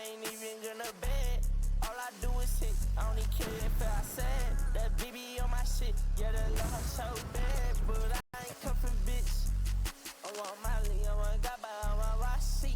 ain't even gonna bet. All I do is hit. I don't even care if I said that BB on my shit. Yeah, the love so bad, but I ain't cuffin' bitch. I want my Lee, I want Gaba, I want Rossi.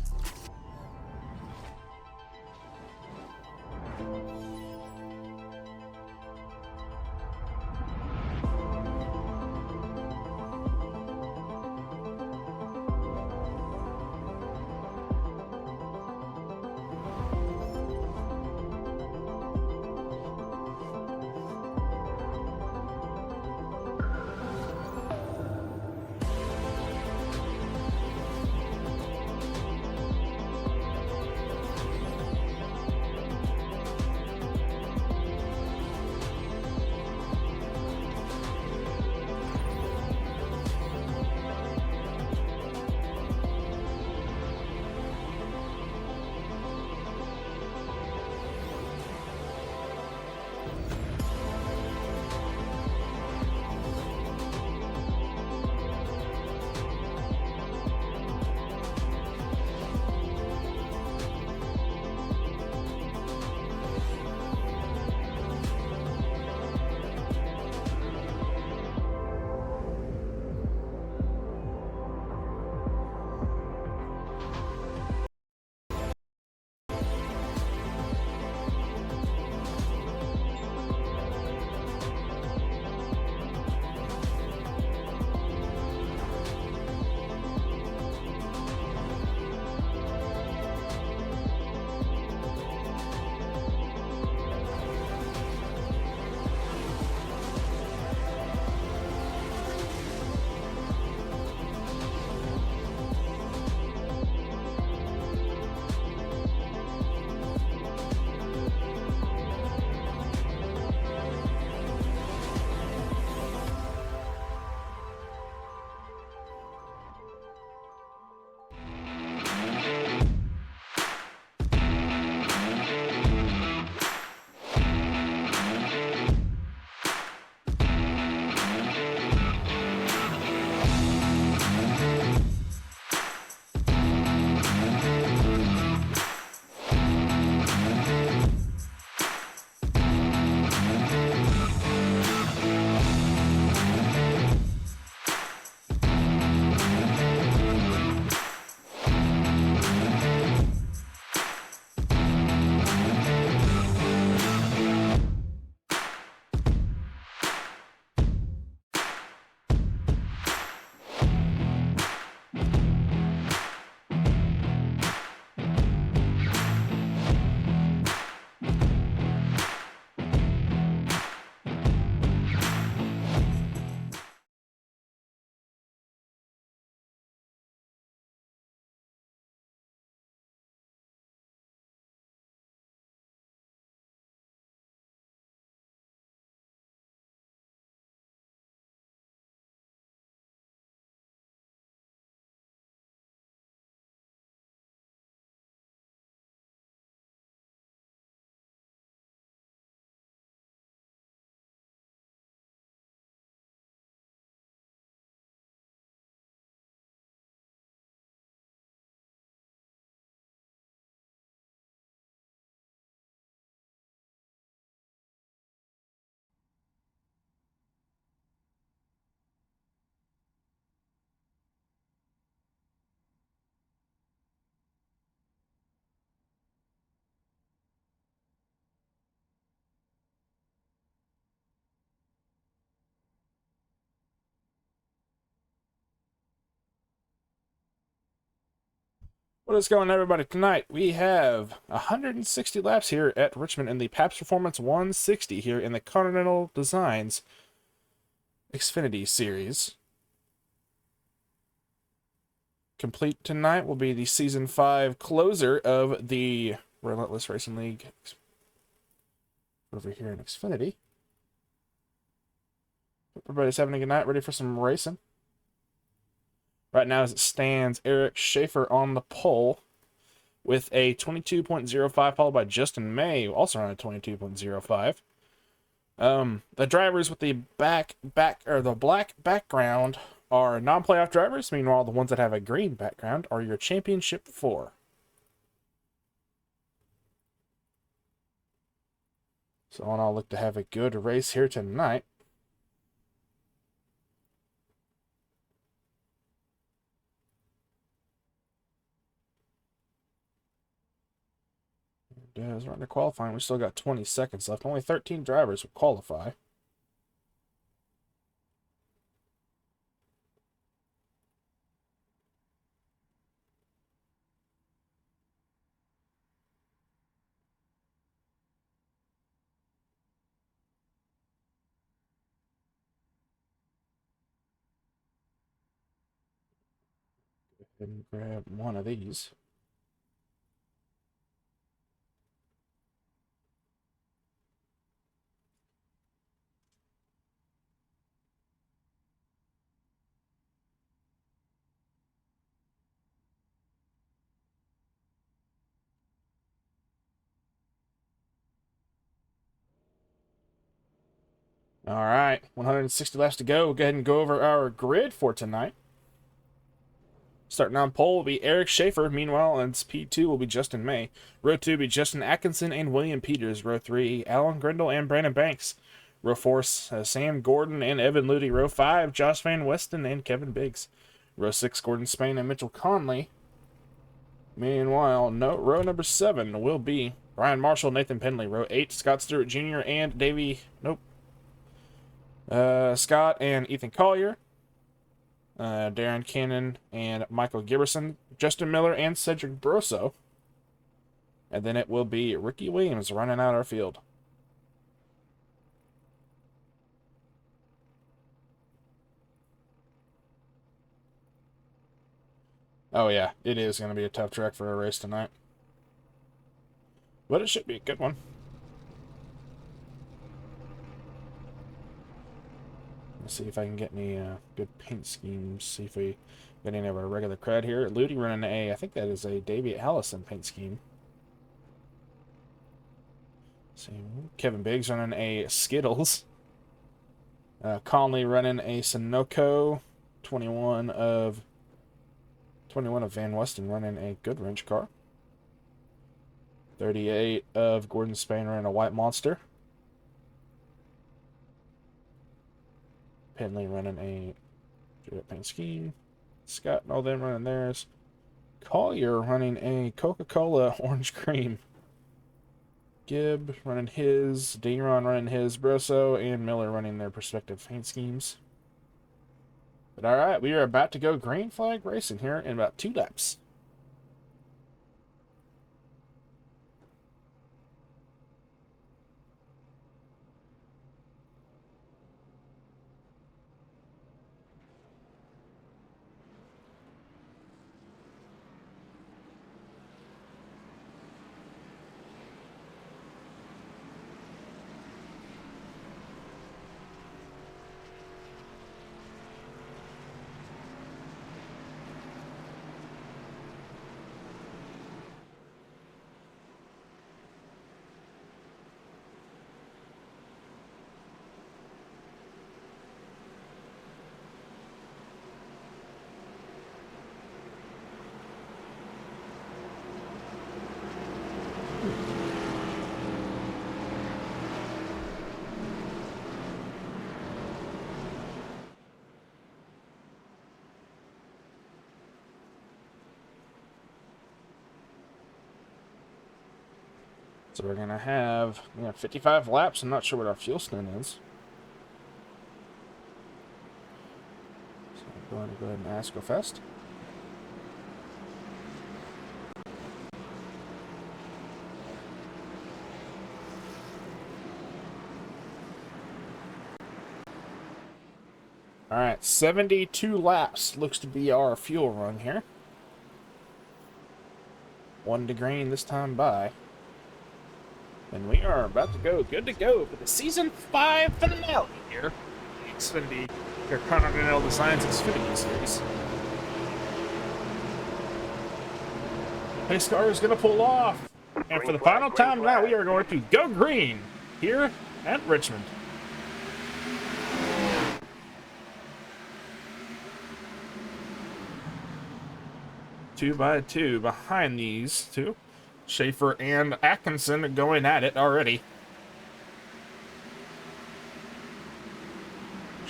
What is going on, everybody? Tonight we have 160 laps here at Richmond in the Pabst Performance 160 here in the Continental Designs Xfinity Series. Complete tonight will be the Season 5 closer of the Relentless Racing League over here in Xfinity. Everybody's having a good night, ready for some racing. Right now, as it stands, Eric Schaefer on the pole with a 22.05, followed by Justin May, also around a 22.05. The drivers with the black background are non-playoff drivers. Meanwhile, the ones that have a green background are your championship 4. So all in all, look to have a good race here tonight. As we're under qualifying, we still got 20 seconds left. Only 13 drivers will qualify. Go ahead and grab one of these. All right, 160 laps to go. We'll go ahead and go over our grid for tonight. Starting on pole will be Eric Schaefer. Meanwhile, on P2 will be Justin May. Row 2 will be Justin Atkinson and William Peters. Row 3, Alan Grindle and Brandon Banks. Row 4, Sam Gordon and Evan Ludy. Row 5, Josh Van Westen and Kevin Biggs. Row 6, Gordon Spain and Mitchell Conley. Meanwhile, row number 7 will be Brian Marshall, Nathan Penley. Row 8, Scott Stewart Jr. and Scott and Ethan Collier. Darren Cannon and Michael Giberson, Justin Miller and Cedric Brosso. And then it will be Ricky Williams running out our field. Oh yeah, it is going to be a tough track for a race tonight. But it should be a good one. Let's see if I can get any good paint schemes. See if we get any of our regular crowd here. Ludy running I think that is a Davey Allison paint scheme. See, Kevin Biggs running a Skittles. Conley running a Sunoco. 21 of Van Westen running a Goodwrench car. 38 of Gordon Spain running a White Monster. Penley running a paint scheme. Scott and all them running theirs. Collier running a Coca-Cola orange cream. Gibb running his. Deron running his. Brosso and Miller running their respective paint schemes. But alright, we are about to go green flag racing here in about 2 laps. So we're going to have 55 laps. I'm not sure what our fuel stint is. So I'm going to go ahead and ask go fast. Alright, 72 laps looks to be our fuel run here. 1 to green this time by. And we are about to go, good to go for the Season 5 finale here. Xfinity, your Continental Designs Xfinity Series. Pace car is going to pull off. And for the final time now, we are going to go green here at Richmond. Two by two behind these two. Schaefer and Atkinson going at it already.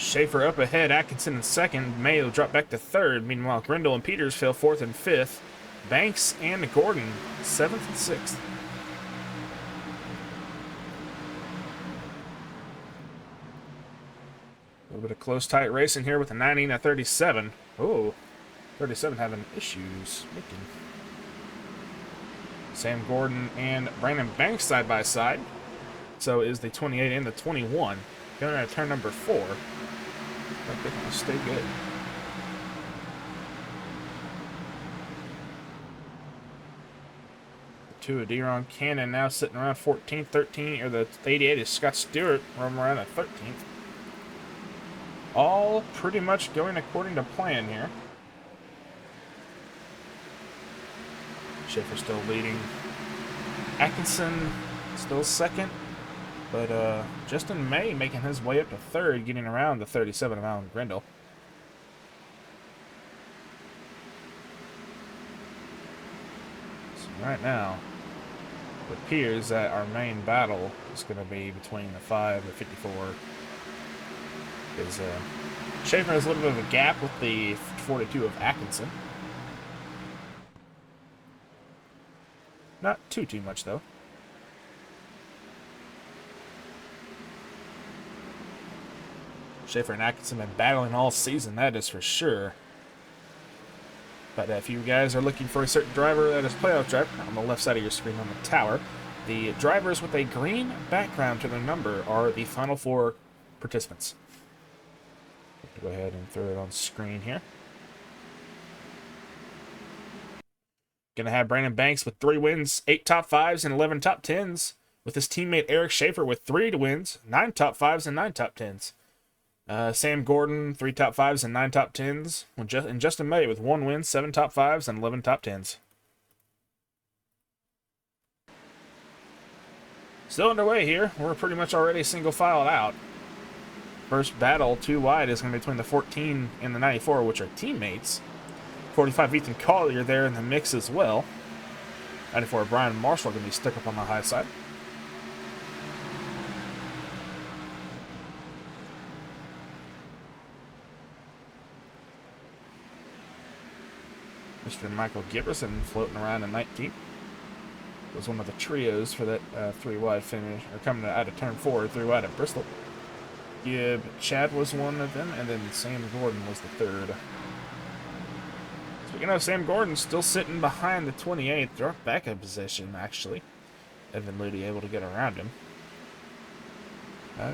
Schaefer up ahead, Atkinson in second. May will drop back to third. Meanwhile, Grindle and Peters fell fourth and fifth. Banks and Gordon, seventh and sixth. A little bit of close, tight racing here with a 90 and a 37. Oh, 37 having issues making. Sam Gordon and Brandon Banks side by side. So is the 28 and the 21. Going at turn number 4. I think they're going to stay good. The 2 of D-Ron Cannon now sitting around 14th, 13th, or the 88 is Scott Stewart roaming around at 13th. All pretty much going according to plan here. Schaefer still leading. Atkinson still second. But Justin May making his way up to third, getting around the 37 of Alan Grindle. So right now, it appears that our main battle is going to be between the 5 and 54. Because Schaefer has a little bit of a gap with the 42 of Atkinson. Not too much, though. Schaefer and Atkinson have been battling all season, that is for sure. But if you guys are looking for a certain driver that is playoff driver, on the left side of your screen on the tower, the drivers with a green background to their number are the final 4 participants. Go ahead and throw it on screen here. Gonna have Brandon Banks with 3 wins, 8 top 5s, and 11 top 10s. With his teammate Eric Schaefer with 3 wins, 9 top 5s, and 9 top 10s. Sam Gordon, 3 top 5s and 9 top 10s. And Justin May with 1 win, 7 top 5s, and 11 top 10s. Still underway here. We're pretty much already single filed out. First battle, 2 wide, is going to be between the 14 and the 94, which are teammates. 45 Ethan Collier there in the mix as well. 94 Brian Marshall going to be stuck up on the high side. Mr. Michael Giberson floating around in 19th. Was one of the trios for that 3 wide finish, or coming out of turn 4, 3 wide at Bristol. Gibb Chad was one of them, and then Sam Gordon was the 3rd. Speaking of Sam Gordon, still sitting behind the 28th, dropped back a position actually. Evan Ludy able to get around him.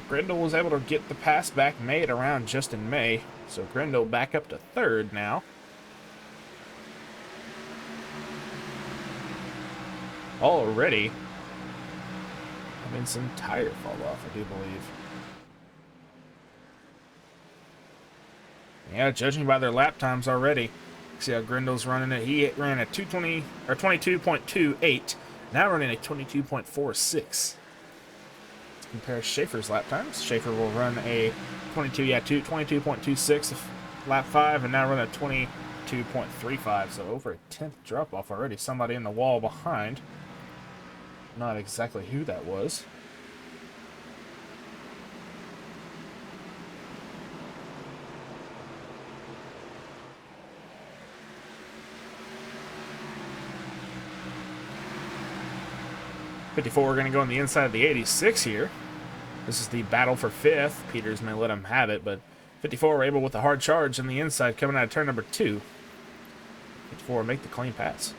Grindle was able to get the pass back made around Justin May, so Grindle back up to 3rd now. Already having some tire fall off, I do believe. Yeah, judging by their lap times already. See how Grindle's running it. He ran a 220 or 22.28. Now running a 22.46. Compare Schaefer's lap times. Schaefer will run a 22.26 lap 5, and now run a 22.35. So over a 10th drop off already. Somebody in the wall behind. Not exactly who that was. We're going to go on the inside of the 86 here. This is the battle for 5th. Peters may let him have it, but 54 were able with a hard charge on the inside coming out of turn number 2. 54 make the clean pass.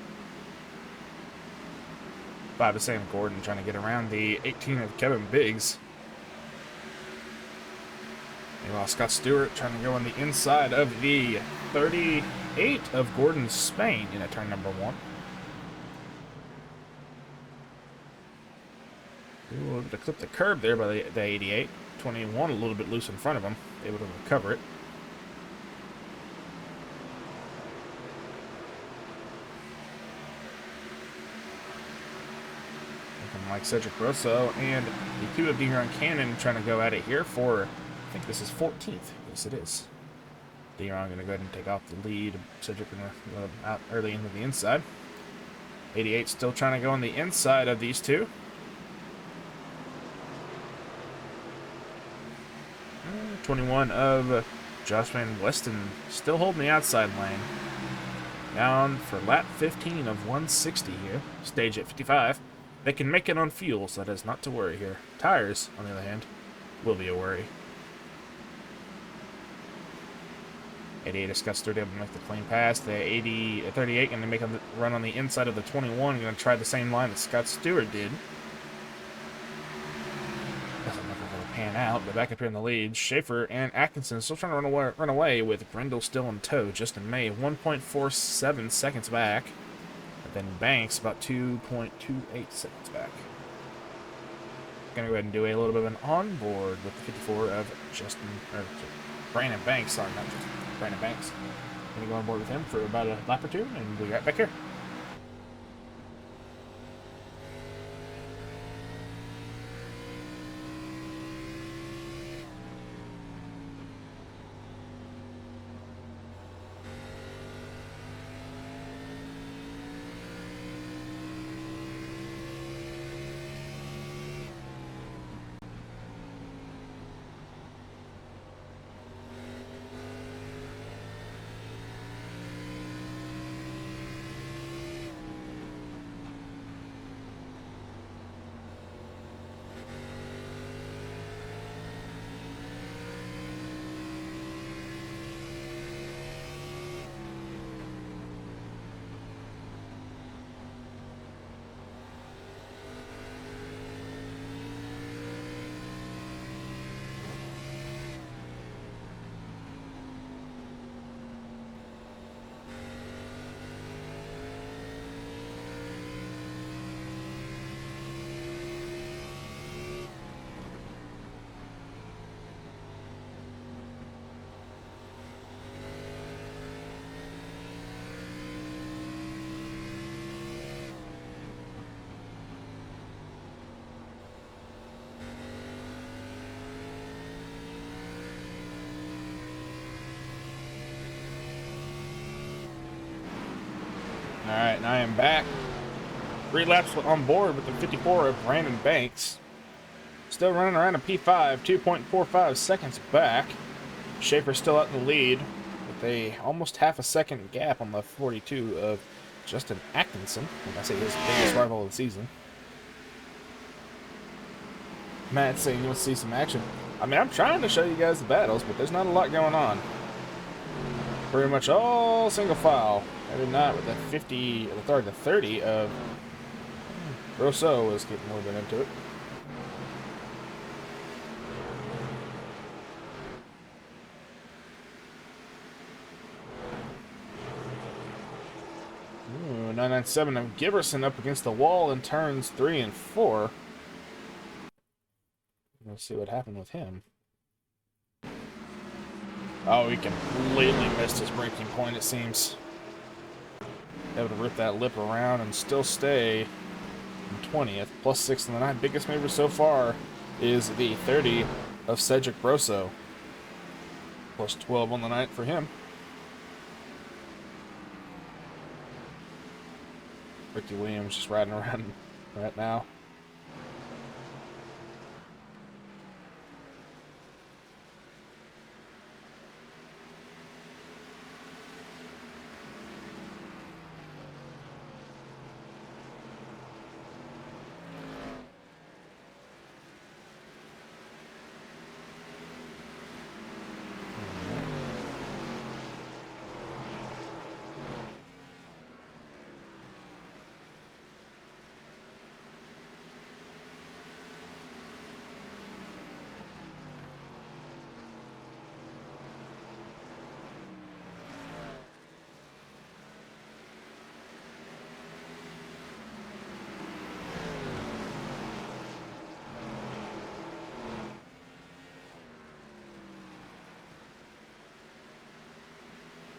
5 to Sam Gordon trying to get around the 18 of Kevin Biggs. Meanwhile, Scott Stewart trying to go on the inside of the 38 of Gordon Spain in turn number 1. Able to clip the curb there by the 88. 21 a little bit loose in front of him. Able to recover it. Looking like Cedric Rosso and the 2 of D-Ron Cannon trying to go at it here for, I think this is 14th. Yes, it is. D-Ron going to go ahead and take off the lead. Cedric going to go out early into the inside. 88 still trying to go on the inside of these 2. 21 of Josh Van Weston still holding the outside lane. Down for lap 15 of 160 here. Stage at 55. They can make it on fuel, so that is not to worry here. Tires, on the other hand, will be a worry. 88 is Scott Stewart able to make the clean pass. The 38 going to make a run on the inside of the 21. Going to try the same line that Scott Stewart did. Doesn't look like it'll pan out, but back up here in the lead. Schaefer and Atkinson still trying to run away with Grendel still in tow. Justin May 1.47 seconds back. And then Banks about 2.28 seconds back. Gonna go ahead and do a little bit of an onboard with the 54 of Brandon Banks. Sorry, not Justin. Brandon Banks. Gonna go on board with him for about a lap or two, and we'll be right back here. Alright, and I am back. 3 laps on board with the 54 of Brandon Banks. Still running around a P5, 2.45 seconds back. Schaefer still out in the lead with a almost half a second gap on the 42 of Justin Atkinson. I say his biggest rival of the season. Matt saying you want to see some action. I mean, I'm trying to show you guys the battles, but there's not a lot going on. Pretty much all single file. Maybe not with the 50, or the 30 of Rousseau was getting a little bit into it. Ooh, 997 of Giberson up against the wall in turns 3 and 4. Let's see what happened with him. Oh, he completely missed his braking point, it seems. Able to rip that lip around and still stay in 20th. Plus 6 in the night. Biggest mover so far is the 30 of Cedric Brosso. Plus 12 on the night for him. Ricky Williams just riding around right now.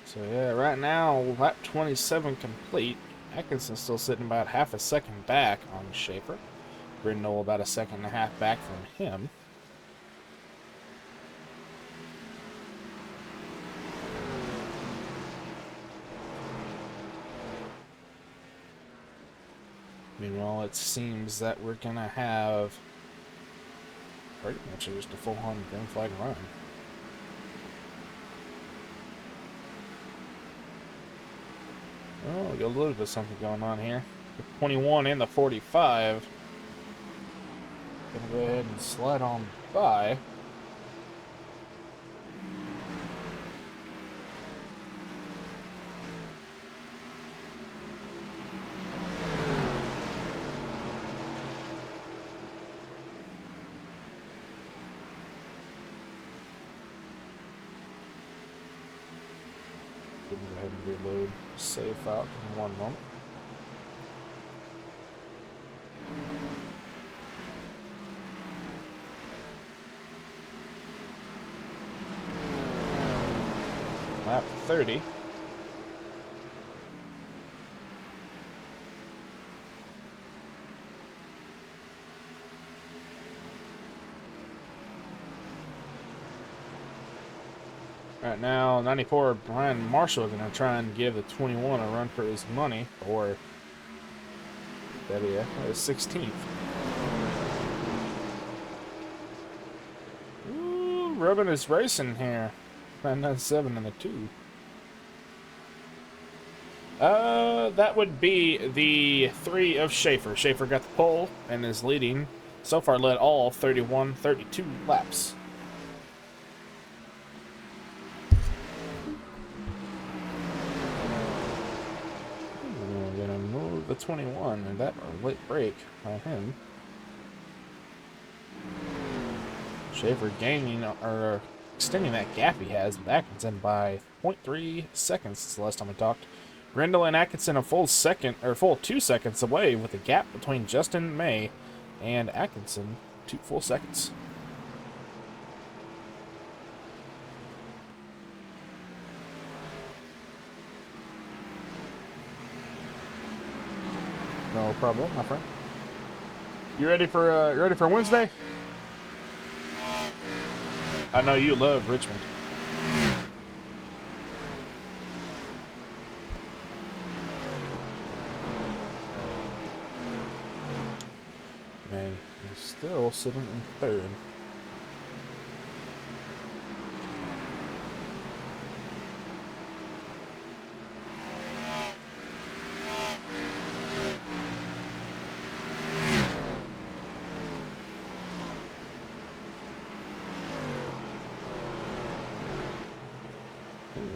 So yeah, right now, lap 27 complete. Atkinson's still sitting about half a second back on Schaefer. Brindle about a second and a half back from him. Meanwhile, it seems that we're gonna have Pretty much just a full-on green flag run. Oh, we got a little bit of something going on here. The 21 and the 45. Gonna go ahead and slide on by. Go ahead and reload, save out in 1 moment. Lap 30. Right now, 94 Brian Marshall is going to try and give the 21 a run for his money, or that'd be a 16th. Ooh, Ruben is racing here. 997 in the 2. That would be the 3 of Schaefer. Schaefer got the pole and is leading. So far led all 32 laps. We're gonna move the 21, and that a late break by him. Schaefer gaining, or extending that gap he has with Atkinson by 0.3 seconds since the last time we talked. Grindle and Atkinson a full 2 seconds away, with a gap between Justin May and Atkinson 2 full seconds. No problem, my friend. You ready for Wednesday? I know you love Richmond. Man, he's still sitting in third.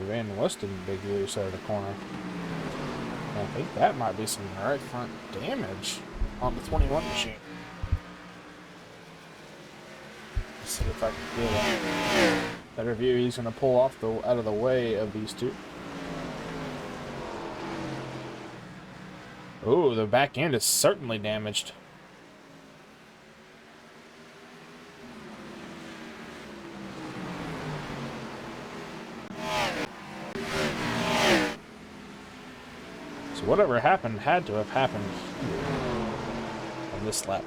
Van Weston, big blue side of the corner. I think that might be some right front damage on the 21 machine. Let's see if I can get a better view. He's going to pull off out of the way of these two. Oh, the back end is certainly damaged. So whatever happened had to have happened on this lap.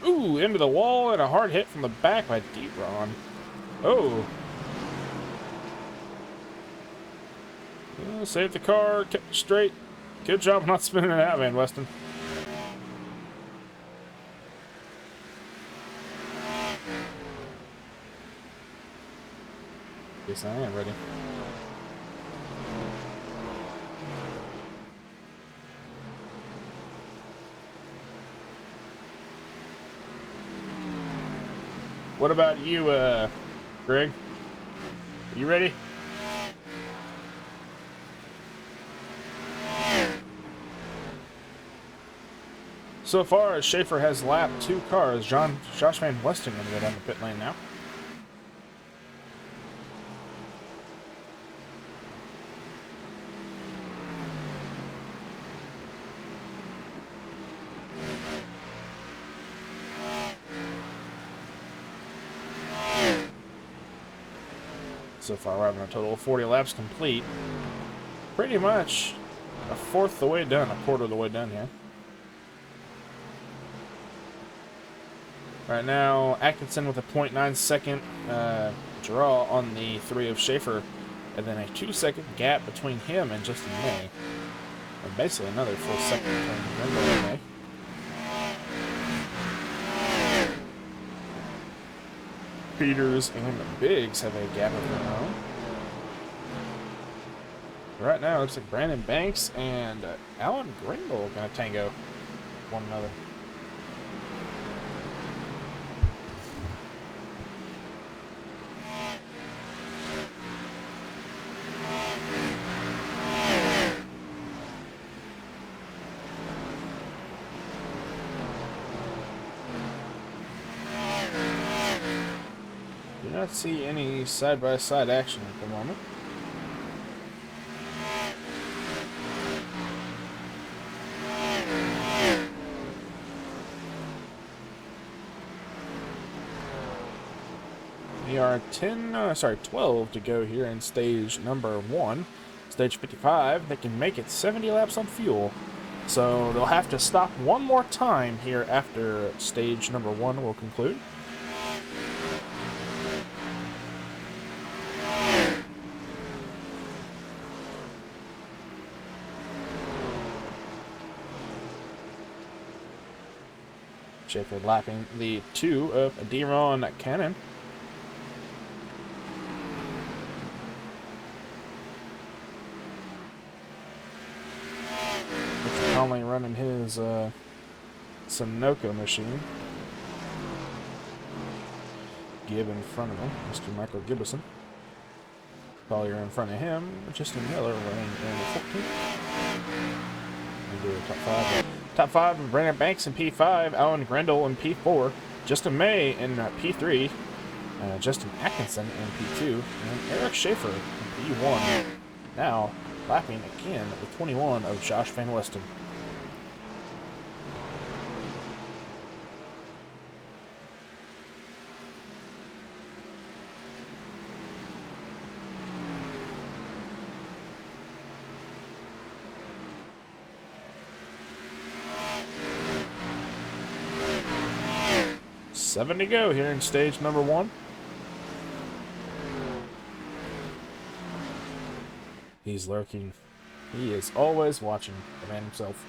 Ooh, into the wall and a hard hit from the back by D-Ron. Oh. Saved the car, kept it straight. Good job not spinning it out, Van Weston. Guess I am ready. What about you, Greg? You ready? So far, Schaefer has lapped 2 cars. Josh Van Weston going to go down the pit lane now. So far, we're having a total of 40 laps complete. Pretty much a fourth of the way done, a quarter of the way done here. Right now, Atkinson with a 0.9 second draw on the 3 of Schaefer, and then a 2-second gap between him and Justin May. And basically another full second between Grindle and May. Peters and Biggs have a gap of their own. Right now, it looks like Brandon Banks and Alan Grindle are going to tango one another. Do not see any side-by-side action at the moment. We are 12 to go here in stage number 1. Stage 55, they can make it 70 laps on fuel. So they'll have to stop one more time here after stage number 1 will conclude. Schaefer lapping the 2 of Deron Cannon. Conley running his Sunoco machine. Gibb in front of him, Mr. Michael Gibbison. Collier in front of him, Justin Miller running in 14th. We do top 5. Top 5, Brandon Banks in P5, Alan Grindle in P4, Justin May in P3, Justin Atkinson in P2, and Eric Schaefer in P1. Now, lapping again at the 21 of Josh Van Weston. Seven to go here in stage number 1. He's lurking. He is always watching the man himself.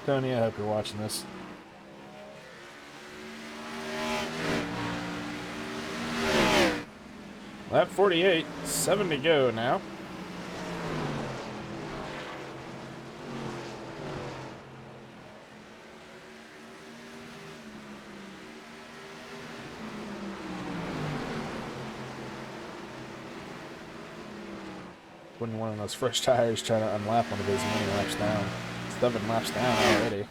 Tony, I hope you're watching this. Lap 48, 7 to go now. Putting one of those fresh tires, trying to unlap one of his mini laps down. 7 laps down already.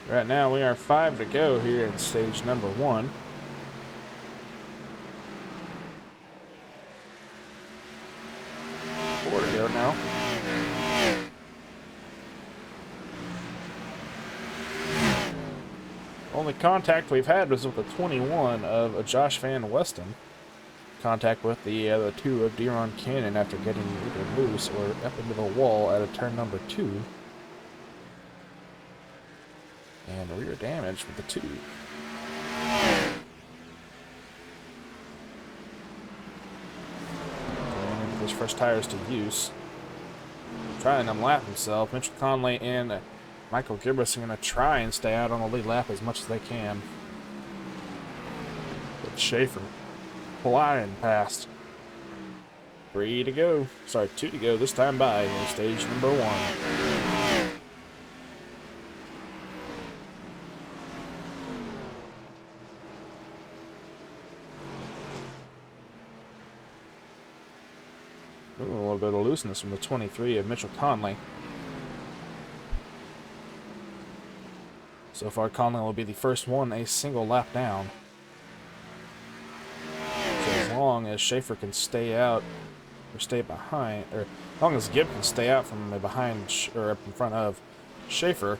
Right now, we are 5 to go here in stage number 1. Four to go now. Only contact we've had was with the 21 of Josh Van Weston. Contact with the 2 of Deron Cannon after getting either loose or up into the wall at a turn number 2. And rear damage with the 2. And those fresh tires to use. Trying to unlap himself. Mitchell Conley and Michael Gibbous are going to try and stay out on the lead lap as much as they can. But Schaefer flying past. 3 to go. Sorry, 2 to go this time by in stage number 1. Ooh, a little bit of looseness from the 23 of Mitchell Conley. So far, Conley will be the first one a single lap down. So as long as Schaefer can stay out or stay behind, or as long as Gibb can stay out from behind or up in front of Schaefer,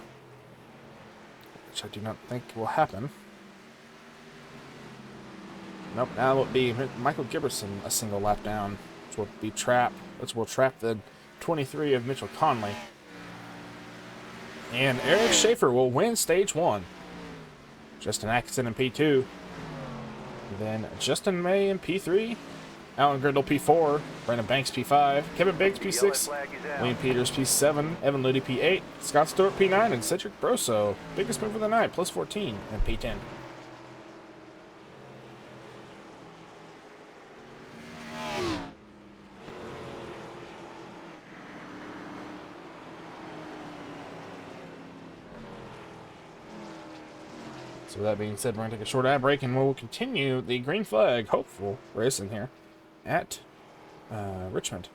which I do not think will happen. Nope, now it will be Michael Giberson a single lap down, which will be which will trap the 23 of Mitchell Conley. And Eric Schaefer will win stage 1. Justin Atkinson in P2. Then Justin May in P3. Alan Grindle P4. Brandon Banks P5. Kevin Biggs P6. William Peters P7. Evan Ludy P8. Scott Stewart P9. And Cedric Broso, biggest move of the night, plus 14 and P10. So with that being said, we're going to take a short ad break and we'll continue the green flag hopeful racing here at Richmond.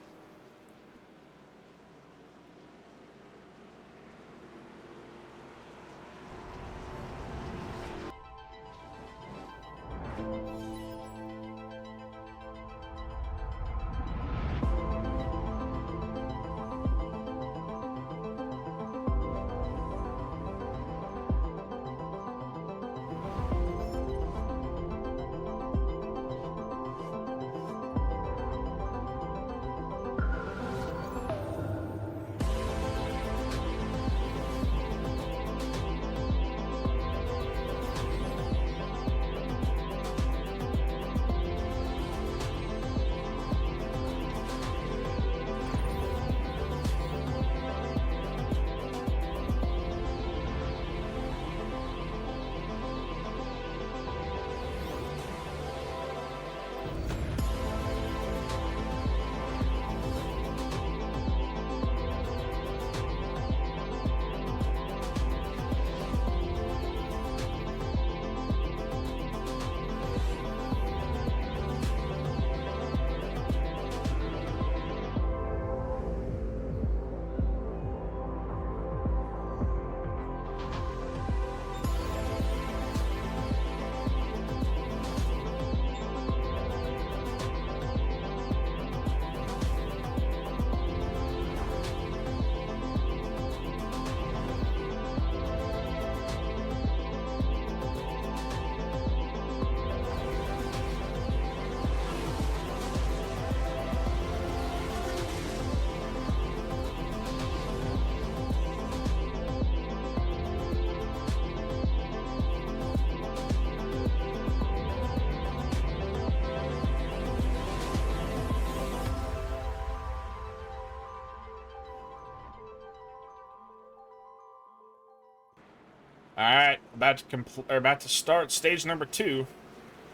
Alright, about to start stage number 2.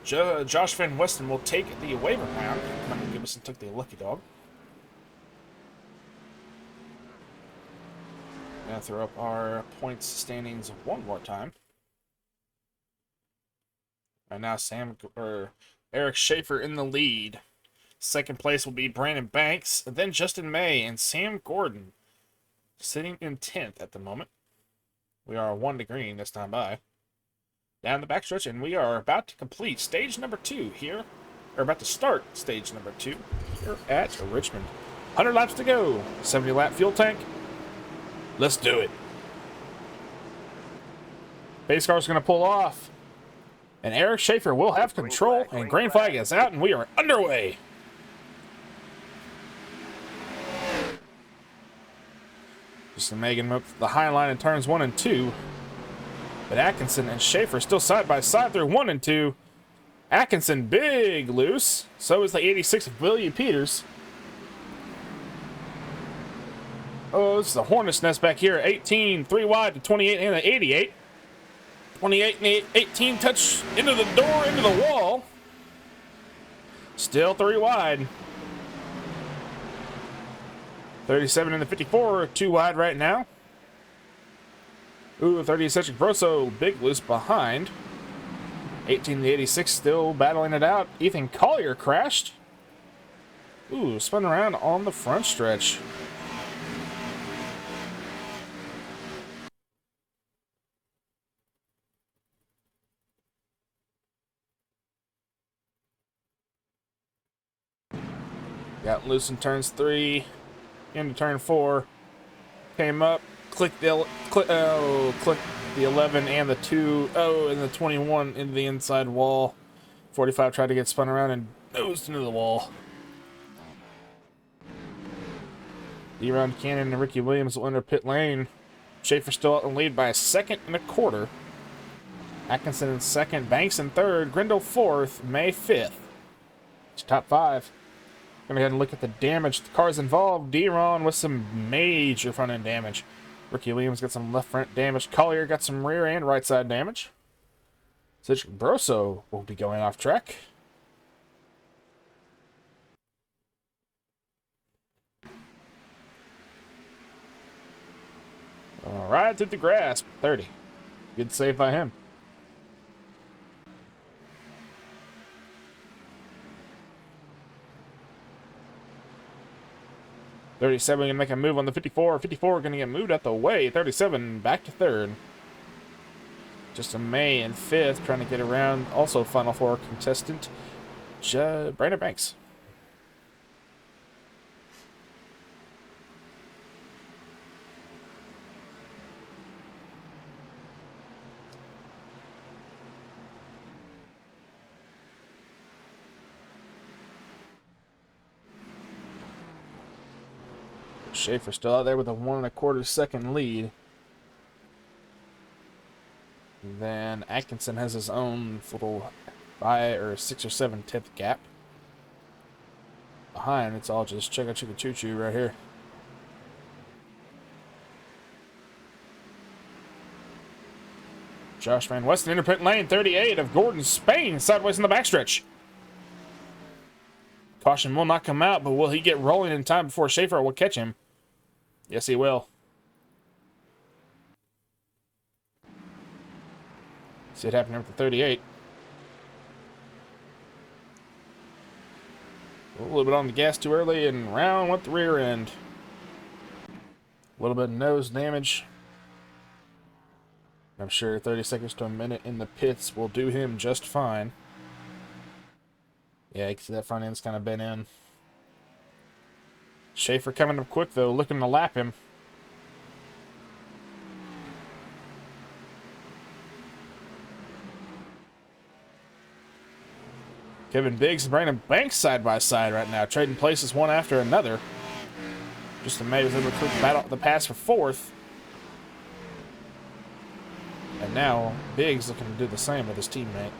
Josh Van Westen will take the waiver round. Michael Gibson took the lucky dog. Gonna throw up our points standings one more time. Right now, Eric Schaefer in the lead. Second place will be Brandon Banks, then Justin May and Sam Gordon, sitting in 10th at the moment. We are 1 to green this time by. Down the backstretch, and we are about to complete stage number 2 here, or about to start stage number 2 here at Richmond. 100 laps to go, 70 lap fuel tank. Let's do it. Pace car's going to pull off, and Eric Schaefer will have control, and green flag is out, and we are underway. Justin Megan moved the high line in turns 1 and 2. But Atkinson and Schaefer still side by side through 1 and 2. Atkinson big loose. So is the 86 of William Peters. Oh, this is a hornet's nest back here. 18, 3 wide to 28 and the 88. 28 and 18 touch into the door, into the wall. Still 3 wide. 37 and the 54, 2 wide right now. Ooh, 30 Cedric Broso, big loose behind. 18 to 86, still battling it out. Ethan Collier crashed. Ooh, spun around on the front stretch. Got loose in turns 3, into turn 4. Came up, clicked the 11 and the 2, and the 21 into the inside wall. 45 tried to get spun around and nosed into the wall. D-Ron Cannon and Ricky Williams will enter pit lane. Schaefer still out in the lead by a second and a quarter. Atkinson in second, Banks in third, Grindle fourth, May 5th. It's top 5. Gonna go ahead and look at the damage. The cars involved. D-Ron with some major front end damage. Ricky Williams got some left front damage. Collier got some rear and right side damage. Cedric Brosso will be going off track. All right, to the grass. 30. Good save by him. $37 going to make a move on the 54. 54 going to get moved out the way. 37 back to third. Just a May in 5th trying to get around. Also Final Four contestant, Brandon Banks. Schaefer still out there with a 1 1/4 second lead. And then Atkinson has his own little 6 or 7 tenth gap. Behind, it's all just chugga chugga choo choo right here. Josh Van Weston into pit lane 38 of Gordon Spain sideways in the backstretch. Caution will not come out, but will he get rolling in time before Schaefer will catch him? Yes, he will. See it happening with the 38. A little bit on the gas too early, and round went the rear end. A little bit of nose damage. I'm sure 30 seconds to a minute in the pits will do him just fine. Yeah, you can see that front end's kind of bent in. Schaefer coming up quick, though, looking to lap him. Kevin Biggs and Brandon Banks side by side right now, trading places one after another. Just amazed they recruit the pass for 4th. And now Biggs looking to do the same with his teammate.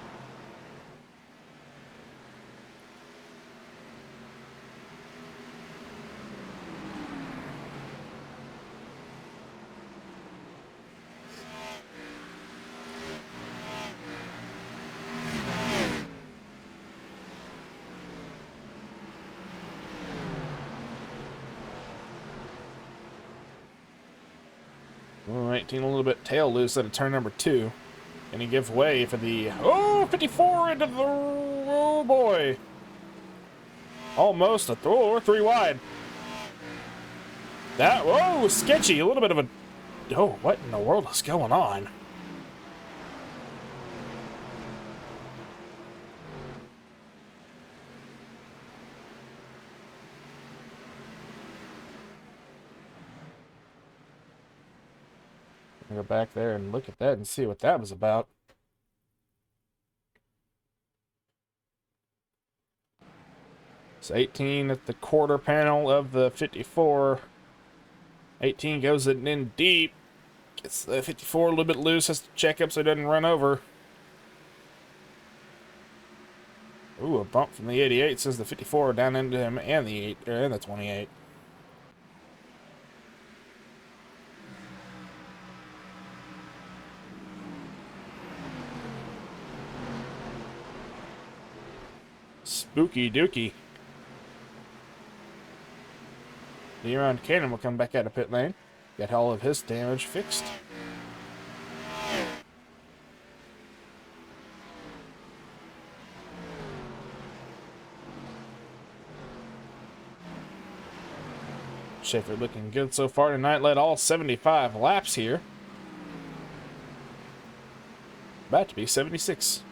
Ooh, 18 a little bit tail loose at turn number 2. And he gives way for the 54 into the oh boy. Almost a 3 wide. That sketchy. A little bit of a what in the world is going on? Go back there and look at that and see what that was about. It's 18 at the quarter panel of the 54. 18 goes in deep. Gets the 54 a little bit loose. Has to check up so it doesn't run over. Ooh, a bump from the 88 says the 54 down into him and the 28. Spooky dookie. D-Ron Cannon will come back out of pit lane. Get all of his damage fixed. Schaefer looking good so far tonight. Led all 75 laps here. About to be 76.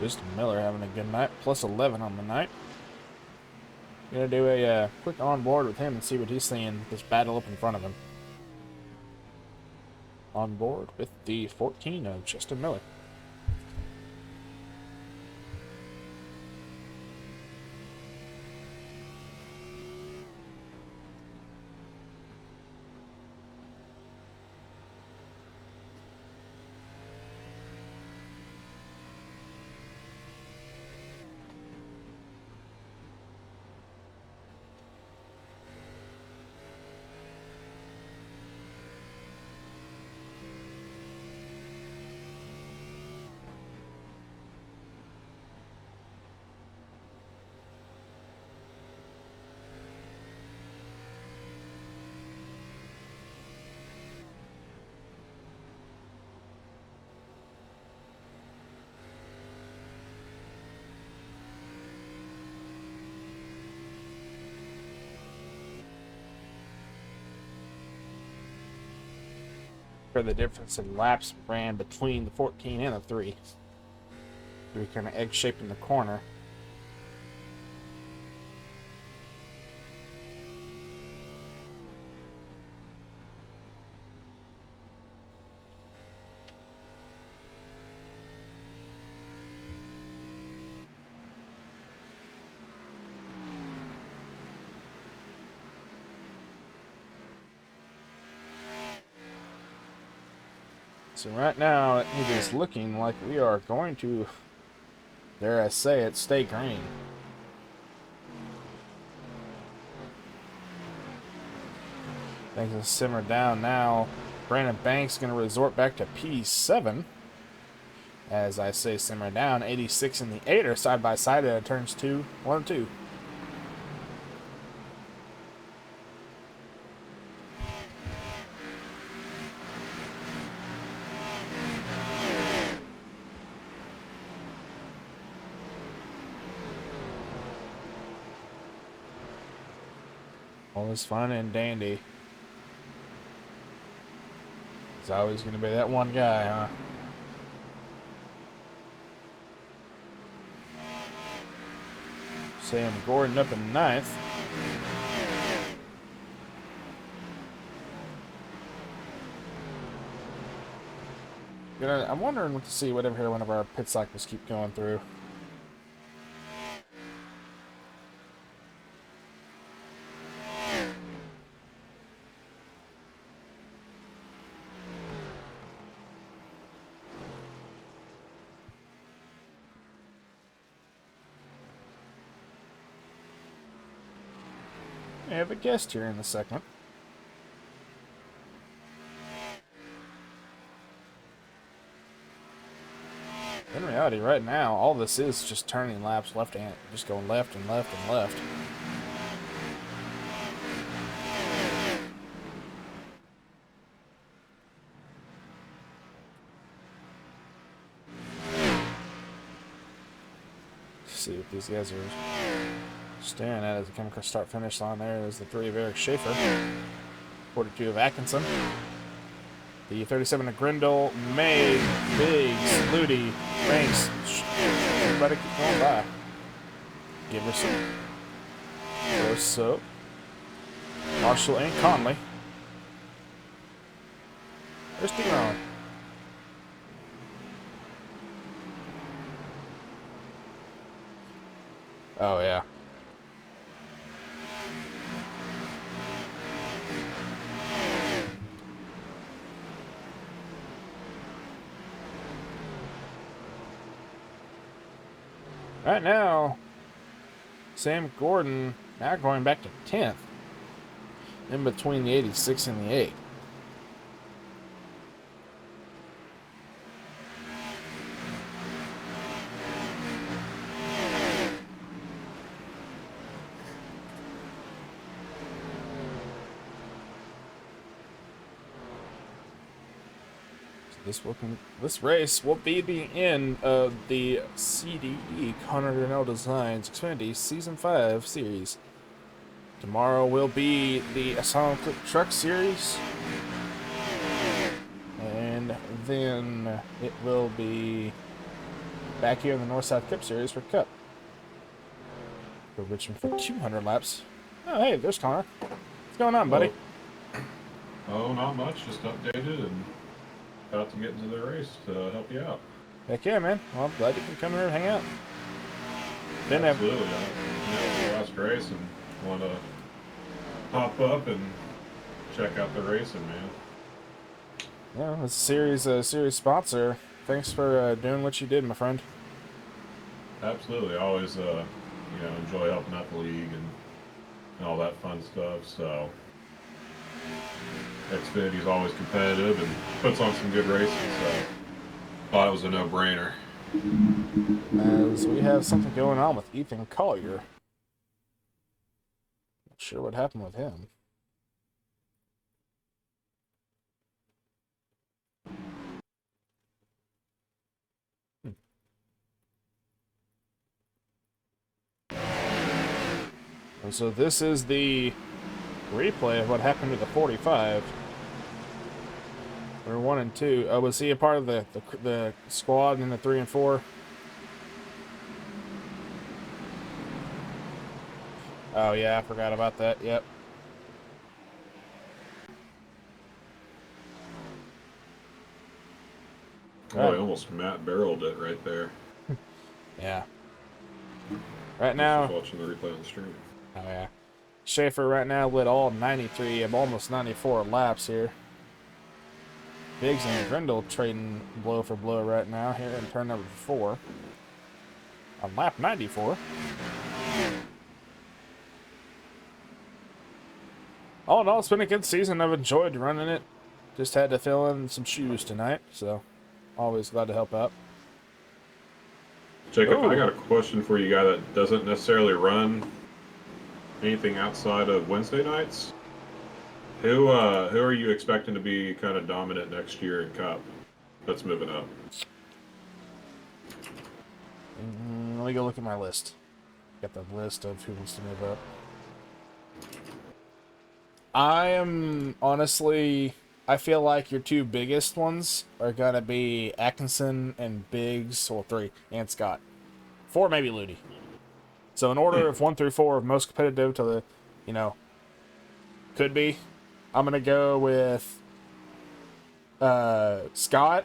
Justin Miller having a good night. Plus 11 on the night. Gonna do a quick on board with him and see what he's seeing with this battle up in front of him. On board with the 14 of Justin Miller. For the difference in laps ran between the 14 and the 3. 3 kind of egg-shaped in the corner. So right now, it is looking like we are going to, dare I say it, stay green. Things have simmered down now. Brandon Banks going to resort back to P7. As I say simmer down, 86 and the 8 are side by side at turns 1 and 2. All is fun and dandy. It's always going to be that one guy, huh? Sam Gordon up in 9th. I'm wondering what to see whatever one of our pit cycles keep going through. I have a guest here in a second. In reality, right now, all this is just turning laps left hand, just going left and left and left. Let's see what these guys are staring at as they come across start-finish line. There's the 3 of Eric Schaefer, 42 of Atkinson, the 37 of Grindle, May, Biggs, Ludi, Banks. Everybody keep going by. Giverson, Rosso, Marshall, and Conley. There's D-Ron. Oh, yeah. Right now, Sam Gordon now going back to 10th, in between the 86 and the 8. This race will be the end of the CDE Conor Darnell Designs Xfinity Season 5 series. Tomorrow will be the Asylum Click Truck series. And then it will be back here in the North-South Cup Series for Cup. For Richmond for 200 laps. Oh, hey, there's Connor. What's going on, buddy? Oh, not much. Just updated and about to get into the race to help you out. Heck yeah, man. Well, I'm glad you can come here and hang out. Absolutely. The last race and want to pop up and check out the racing, man. Yeah, it's a series sponsor. Thanks for doing what you did, my friend. Absolutely. I always, enjoy helping out the league and all that fun stuff. So Xfinity is always competitive and puts on some good racing. So thought it was a no-brainer. As we have something going on with Ethan Collier. Not sure what happened with him. And so this is the replay of what happened to the 45. We're 1 and 2. Oh, was he a part of the squad in the 3 and 4? Oh yeah, I forgot about that. Yep. Oh, I almost Matt barreled it right there. Yeah. Right now. Watching the replay on the stream. Oh yeah. Schaefer right now led all 93 of almost 94 laps here. Biggs and Grindle trading blow for blow right now here in turn number 4. On lap 94. All in all, it's been a good season. I've enjoyed running it. Just had to fill in some shoes tonight, so always glad to help out. Jacob, I got a question for you, guy that doesn't necessarily run anything outside of Wednesday nights. Who are you expecting to be kind of dominant next year in Cup that's moving up? Let me go look at my list. Got the list of who wants to move up. I am honestly, I feel like your two biggest ones are gonna be Atkinson and Biggs, or 3, and Scott. 4 maybe Looney. So in order of 1 through 4 of most competitive to the, could be, I'm gonna go with Scott,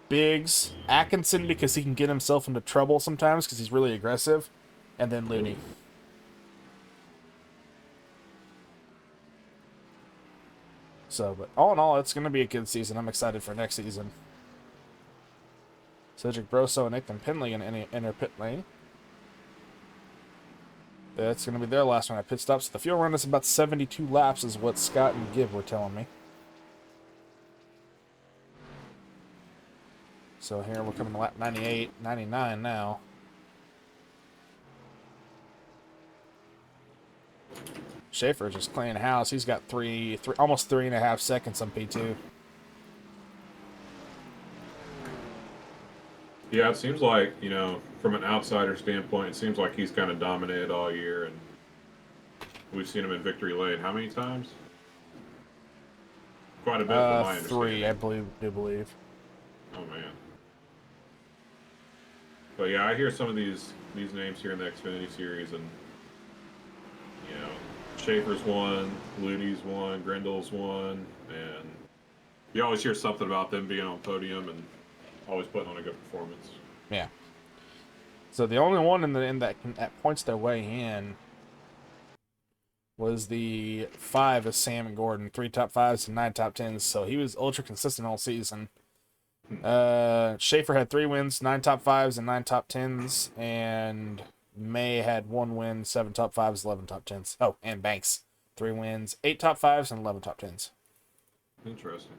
Biggs, Atkinson because he can get himself into trouble sometimes because he's really aggressive, and then Looney. So, but all in all, it's going to be a good season. I'm excited for next season. Cedric Brosso and Nathan Penley in inner pit lane. That's going to be their last one at pit stop. So the fuel run is about 72 laps is what Scott and Gibb were telling me. So here we're coming to lap 98, 99 now. Schaefer just cleaning house. He's got almost 3.5 seconds on P2. Yeah, it seems like, from an outsider standpoint, it seems like he's kind of dominated all year, and we've seen him in victory lane how many times? Quite a bit from my understanding. 3, I do believe. Oh man. But yeah, I hear some of these names here in the Xfinity series, and Schaefer's won, Looney's won, Grindle's won, and you always hear something about them being on podium and always putting on a good performance. Yeah. So the only one that points their way in was the 5 of Sam and Gordon, 3 top 5s and 9 top 10s. So he was ultra consistent all season. Schaefer had 3 wins, 9 top 5s and 9 top 10s, and May had 1 win, 7 top 5s, 11 top 10s. Oh, and Banks, 3 wins, 8 top 5s, and 11 top 10s. Interesting.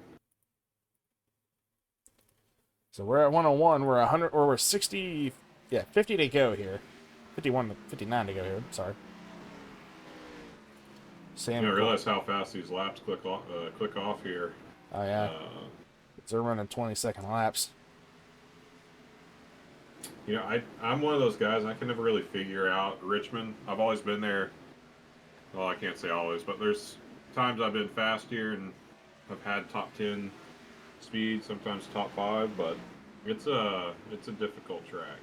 So we're at 101. We're 100, or we're 60. Yeah, 50 to go here. 59 to go here. Sorry. Sam. I realize how fast these laps click off here. Oh yeah. They're running 20-second laps. I'm one of those guys. I can never really figure out Richmond. I've always been there. Well, I can't say always, but there's times I've been fast here and I've had top 10 speed, sometimes top 5. But It's a difficult track,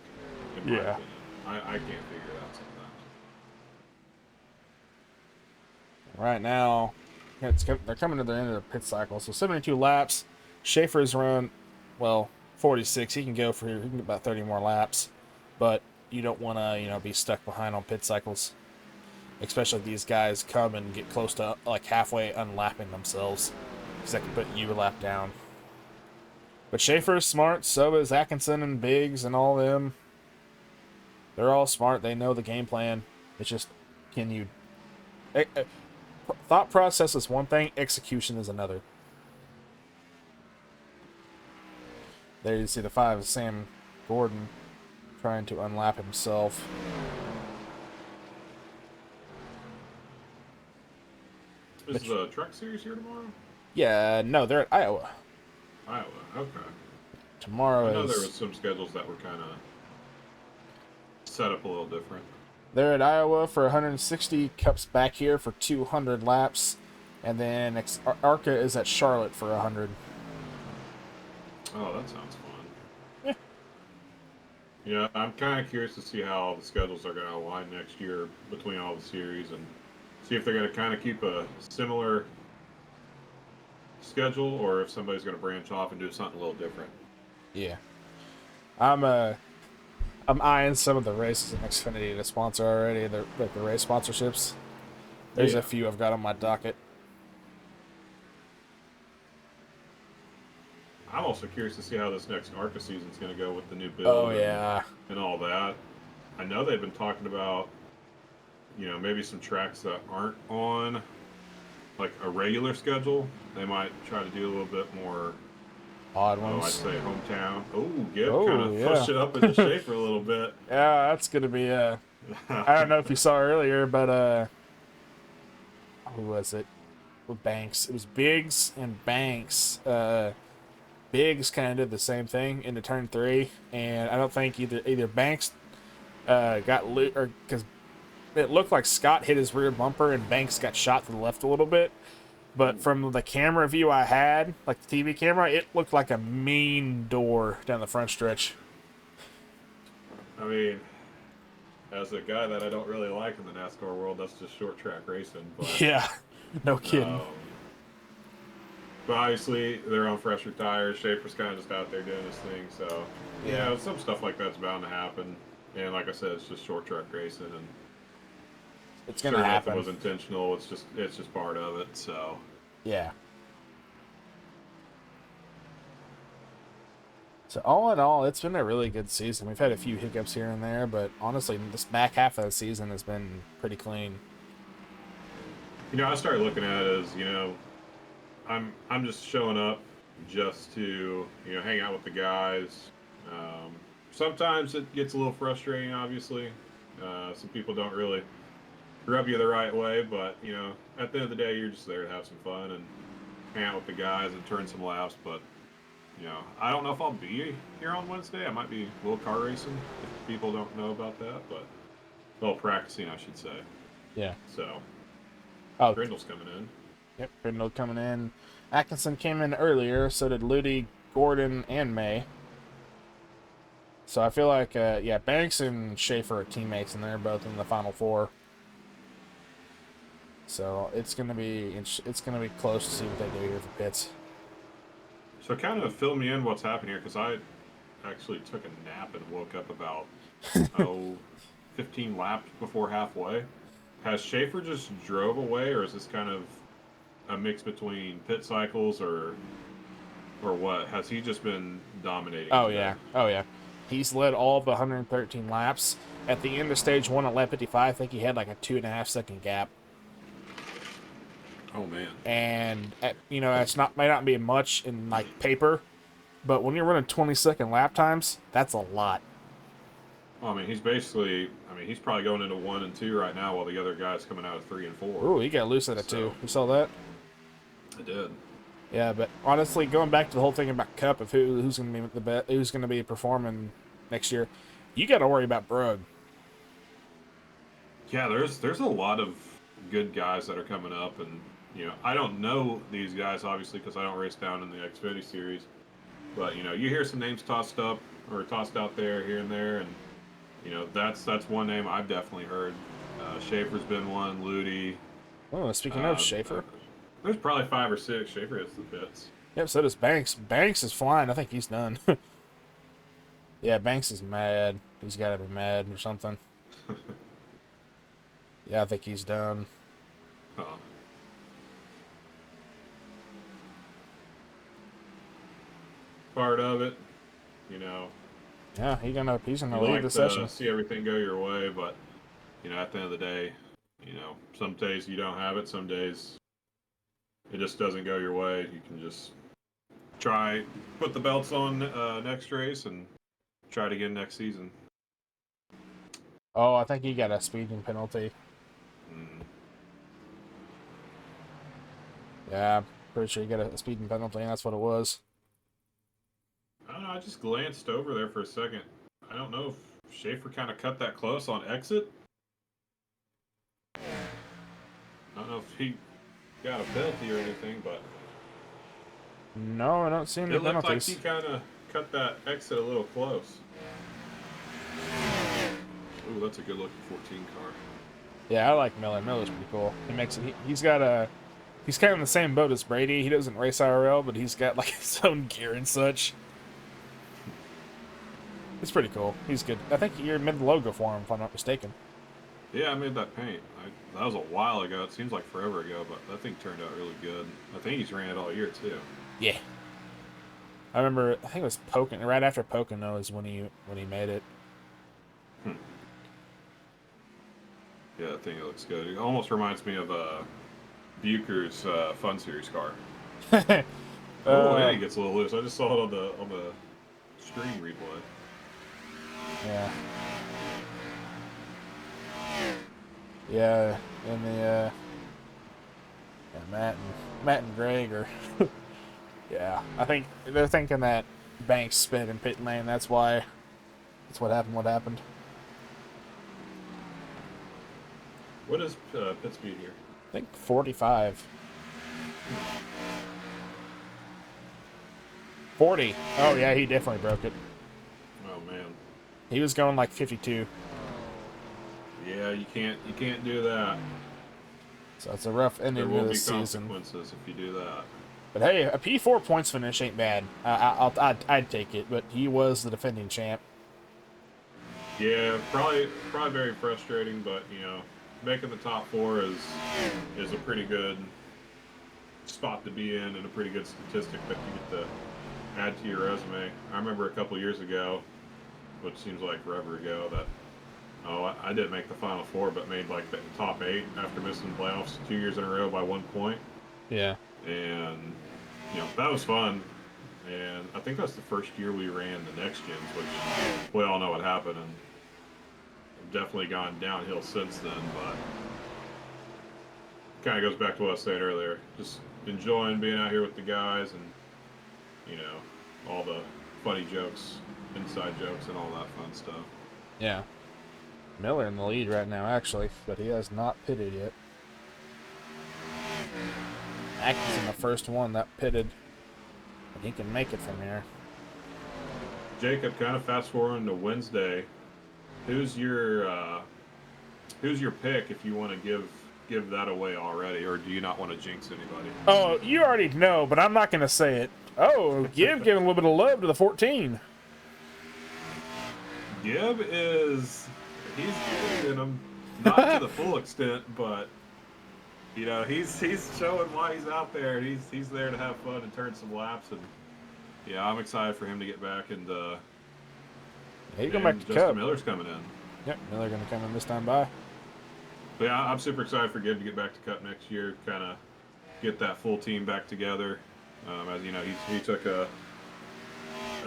in my Yeah. opinion. I can't figure it out sometimes. Right now, they're coming to the end of the pit cycle, so 72 laps. Schaefer's run, well, 46. He can go for he can get about 30 more laps, but you don't want to be stuck behind on pit cycles, especially if these guys come and get close to like halfway unlapping themselves, because that can put you a lap down. But Schaefer is smart, so is Atkinson and Biggs and all them. They're all smart. They know the game plan. It's just, can you thought process is one thing, execution is another. There you see the 5 of Sam Gordon trying to unlap himself. Is the Truck Series here tomorrow? Yeah, no, they're at Iowa. Iowa. Okay. Tomorrow I know is there was some schedules that were kind of set up a little different. they're at Iowa for 160. Cup's back here for 200 laps, and then Arca is at Charlotte for 100. Oh, that sounds fun. Yeah. Yeah, I'm kind of curious to see how the schedules are going to align next year between all the series and see if they're going to kind of keep a similar schedule or if somebody's going to branch off and do something a little different. Yeah. I'm eyeing some of the races in Xfinity to sponsor already. The race sponsorships. There's Yeah. a few I've got on my docket. I'm also curious to see how this next ARCA season's going to go with the new build Oh yeah. and all that. I know they've been talking about, maybe some tracks that aren't on like a regular schedule. They might try to do a little bit more. Odd Oh, I'd ones. say hometown. Oh, Gibb kind Oh of yeah. pushed it up into Schaefer a little bit. Yeah, that's gonna be I don't know if you saw earlier, but who was it? With Banks. It was Biggs and Banks. Biggs kind of did the same thing into turn 3, and I don't think either Banks got loot or because it looked like Scott hit his rear bumper and Banks got shot to the left a little bit. But from the camera view I had, like the TV camera, it looked like a mean door down the front stretch. I mean, as a guy that I don't really like in the NASCAR world, that's just short track racing. But, Yeah, no kidding. um, but obviously, they're on fresher tires. Schaefer's kind of just out there doing his thing. So, Yeah. some stuff like that's bound to happen. And like I said, it's just short track racing, and It's sure gonna nothing happen. was intentional. It's just part of it. So, Yeah. So all in all, it's been a really good season. We've had a few hiccups here and there, but honestly, this back half of the season has been pretty clean. I started looking at it as I'm just showing up just to hang out with the guys. Sometimes it gets a little frustrating. Obviously, some people don't really rub you the right way, but at the end of the day, you're just there to have some fun and hang out with the guys and turn some laps. But I don't know if I'll be here on Wednesday. I might be a little car racing if people don't know about that, but a little practicing, I should say. Yeah. So Oh, Grindle's coming in. yep. Brindle coming in. Atkinson came in earlier. So did Ludi, Gordon, and May. So I feel like, yeah, Banks and Schaefer are teammates, and they're both in the final 4. So it's gonna be close to see what they do here for pits. So kind of fill me in what's happening here, because I actually took a nap and woke up about 15 laps before halfway. Has Schaefer just drove away, or is this kind of a mix between pit cycles or what? Has he just been dominating? Oh today? yeah, oh yeah. He's led all of the 113 laps. At the end of stage 1 at lap 55, I think he had like a 2.5 second gap. Oh man. And it's might not be much in like paper, but when you're running 20-second lap times, that's a lot. Well, he's probably going into 1 and 2 right now, while the other guy's coming out of 3 and 4. Ooh, he got loose at it too. You saw that? I did. Yeah, but honestly, going back to the whole thing about Cup of who's going to be who's going to be performing next year, you got to worry about Brugg. Yeah, there's a lot of good guys that are coming up, and I don't know these guys obviously because I don't race down in the Xfinity series, But you know, you hear some names tossed up or tossed out there here and there, and you know that's one name I've definitely heard. Schaefer's been one. Ludi. Oh, speaking of Uh, Schaefer. there's probably 5 or 6. Schaefer hits the bits. Yep, so does Banks. Banks is flying. I think he's done. Yeah, Banks is mad. He's got to be mad or something. Yeah, I think he's done. Huh. Part of it, you know. Yeah, he's gonna You lead like the to session. see everything go your way, but you know, at the end of the day, you know, some days you don't have it. Some days it just doesn't go your way. You can just try put the belts on next race and try it again next season. Oh, I think he got a speeding penalty. Mm. Yeah, I'm pretty sure he got a speeding penalty, and that's what it was. I don't know. I just glanced over there for a second. I don't know if Schaefer kind of cut that close on exit. I don't know if he got a penalty or anything, but No, I don't see any it looked like penalties. he kind of cut that exit a little close. Ooh, that's a good looking 14 car. Yeah, I like Miller. Miller's pretty cool. He makes it. He's got a. He's kind of in the same boat as Brady. He doesn't race IRL, but he's got like his own gear and such. It's pretty cool. He's good. I think you're mid logo for him, if I'm not mistaken. Yeah, I made that paint. That was a while ago. It seems like forever ago, but that thing turned out really good. I think he's ran it all year too. Yeah. I remember. I think it was Pocono. Right after Pocono is when he made it. Yeah, that thing looks good. It almost reminds me of Bucher's Fun Series car. Oh, and he gets a little loose. I just saw it on the screen replay. Yeah. Yeah, and the yeah, Matt and Greg are yeah. I think they're thinking that Banks spit in pit lane. That's why. That's what happened. What happened? What is pit speed here? I think 45. 40. Oh yeah, he definitely broke it. Oh man. He was going like 52. Yeah, you can't do that. So it's a rough There ending will to the be season. consequences if you do that. But hey, a P4 points finish ain't bad. I'd take it. But he was the defending champ. Yeah, probably very frustrating, but you know, making the top 4 is a pretty good spot to be in and a pretty good statistic that you get to add to your resume. I remember a couple years ago, which seems like forever ago, that I didn't make the final 4, but made like the top 8 after missing playoffs 2 years in a row by 1 point. Yeah. And you know that was fun. And I think that's the first year we ran the next gens, which we all know what happened, and definitely gone downhill since then. But kind of goes back to what I was saying earlier, just enjoying being out here with the guys, and you know all the funny jokes, inside jokes, and all that fun stuff. Yeah. Miller in the lead right now, actually, but he has not pitted yet. Mackey's in the first one that pitted, and he can make it from here. Jacob, kind of fast forwarding to Wednesday. Who's your pick if you want to give that away already, or do you not want to jinx anybody? Oh, you already know, but I'm not going to say it. Oh, give a little bit of love to the 14. Gibb he's good in him, not to the full extent, but you know he's showing why he's out there, and he's there to have fun and turn some laps, and yeah, I'm excited for him to get back, and He's going back to Justin Cup. Miller's coming in. Yep, Miller going to come in this time by. But yeah, I'm super excited for Gibb to get back to Cup next year, kind of get that full team back together. As you know, he took a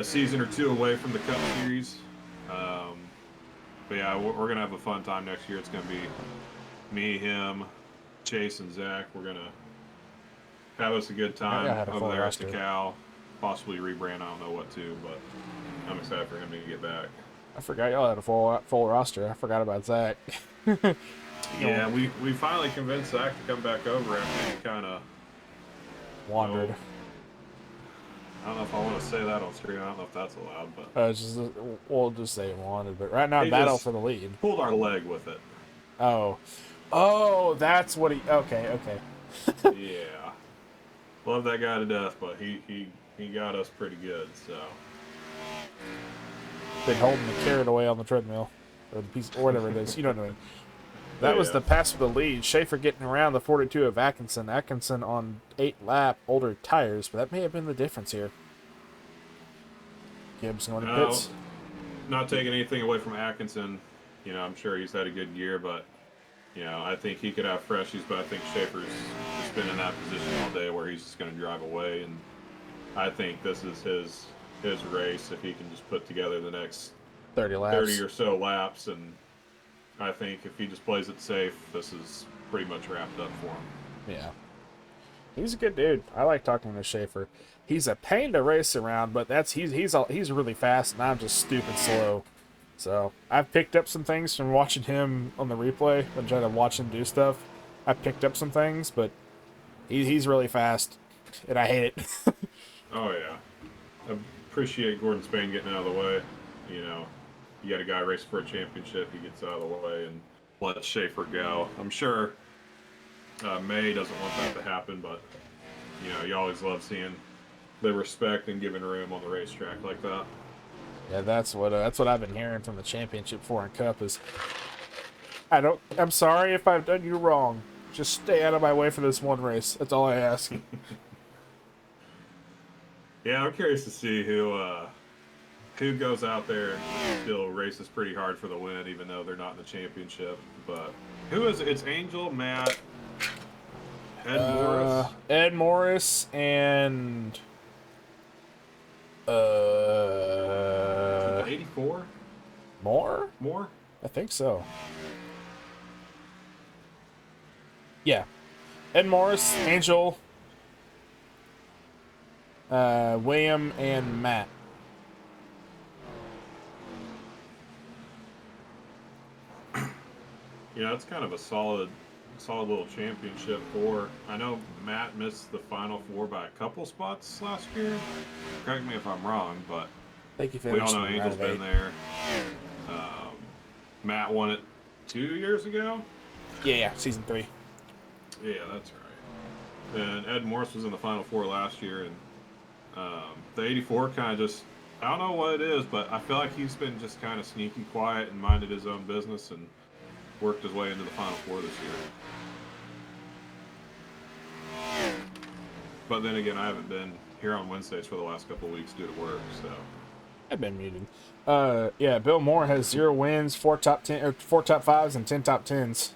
season or 2 away from the Cup Series. But yeah, we're going to have a fun time next year. It's going to be me, him, Chase, and Zach. We're going to have us a good time over there at the Cal. Possibly rebrand, I don't know what to, but I'm excited for him to get back. I forgot y'all had a full roster. I forgot about Zach. Yeah, we finally convinced Zach to come back over after he kind of wandered. I don't know if I want to say that on screen. I don't know if that's allowed, but We'll just say wanted. But right now, he battle just for the lead. pulled our leg with it. Oh, that's what he. Okay. Yeah, love that guy to death, but he got us pretty good. So Been holding the carrot away on the treadmill, or the piece, or whatever it is. You know what I mean? That was yeah. the pass for the lead. Schaefer getting around the 42 of Atkinson. Atkinson on 8-lap older tires, but that may have been the difference here. Gibbs going to pits. Not taking anything away from Atkinson. You know, I'm sure he's had a good year, but you know, I think he could have freshies, but I think Schaefer's just been in that position all day where he's just going to drive away, and I think this is his race if he can just put together the next 30 laps. 30 or so laps, and I think if he just plays it safe, this is pretty much wrapped up for him. Yeah. He's a good dude. I like talking to Schaefer. He's a pain to race around, but he's really fast, and I'm just stupid slow. So I've picked up some things from watching him on the replay and trying to watch him do stuff. I picked up some things, but he's really fast, and I hate it. Oh yeah, I appreciate Gordon Spain getting out of the way. You know, you got a guy racing for a championship, he gets out of the way and lets Schaefer go. I'm sure May doesn't want that to happen, but you know, you always love seeing the respect and giving room on the racetrack like that. Yeah, that's what I've been hearing from the championship foreign cup is. I'm sorry if I've done you wrong. Just stay out of my way for this one race. That's all I ask. Yeah, I'm curious to see who goes out there and still races pretty hard for the win, even though they're not in the championship. But who is it? It's Angel, Matt, Morris. Ed Morris and 84? More? More? I think so. Yeah. Ed Morris, Angel, William, and Matt. Yeah, it's kind of a solid little championship for. I know Matt missed the final four by a couple spots last year. Correct me if I'm wrong, but Thank you for we all know Angel's been there. Matt won it 2 years ago. Yeah, season 3. Yeah, that's right. And Ed Morris was in the final four last year, and the 84 kind of just, I don't know what it is, but I feel like he's been just kind of sneaky quiet and minded his own business and worked his way into the final four this year. But then again, I haven't been here on Wednesdays for the last couple of weeks due to work, so. I've been muted. Yeah, Bill Moore has 0 wins, 4 top 5s, and 10 top 10s.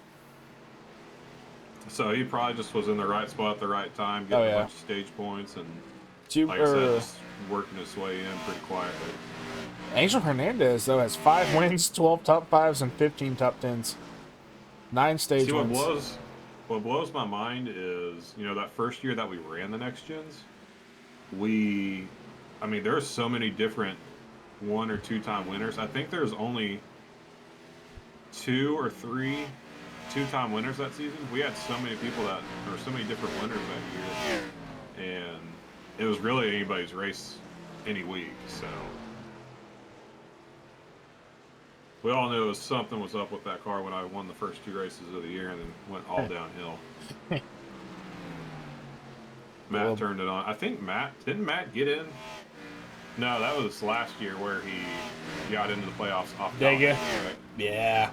So he probably just was in the right spot at the right time, getting a bunch of stage points, and like I said, just working his way in pretty quietly. Angel Hernandez, though, has 5 wins, 12 top 5s, and 15 top 10s. 9 stage wins. What blows my mind is, you know, that first year that we ran the next gens, there's so many different 1 or 2 time winners. I think there's only 2 or 3 2-time winners that season. We had so many so many different winners that year, and it was really anybody's race any week. So we all knew something was up with that car when I won the first 2 races of the year, and then went all downhill. Matt turned it on. I think didn't Matt get in? No, that was last year where he got into the playoffs off. Right? Yeah.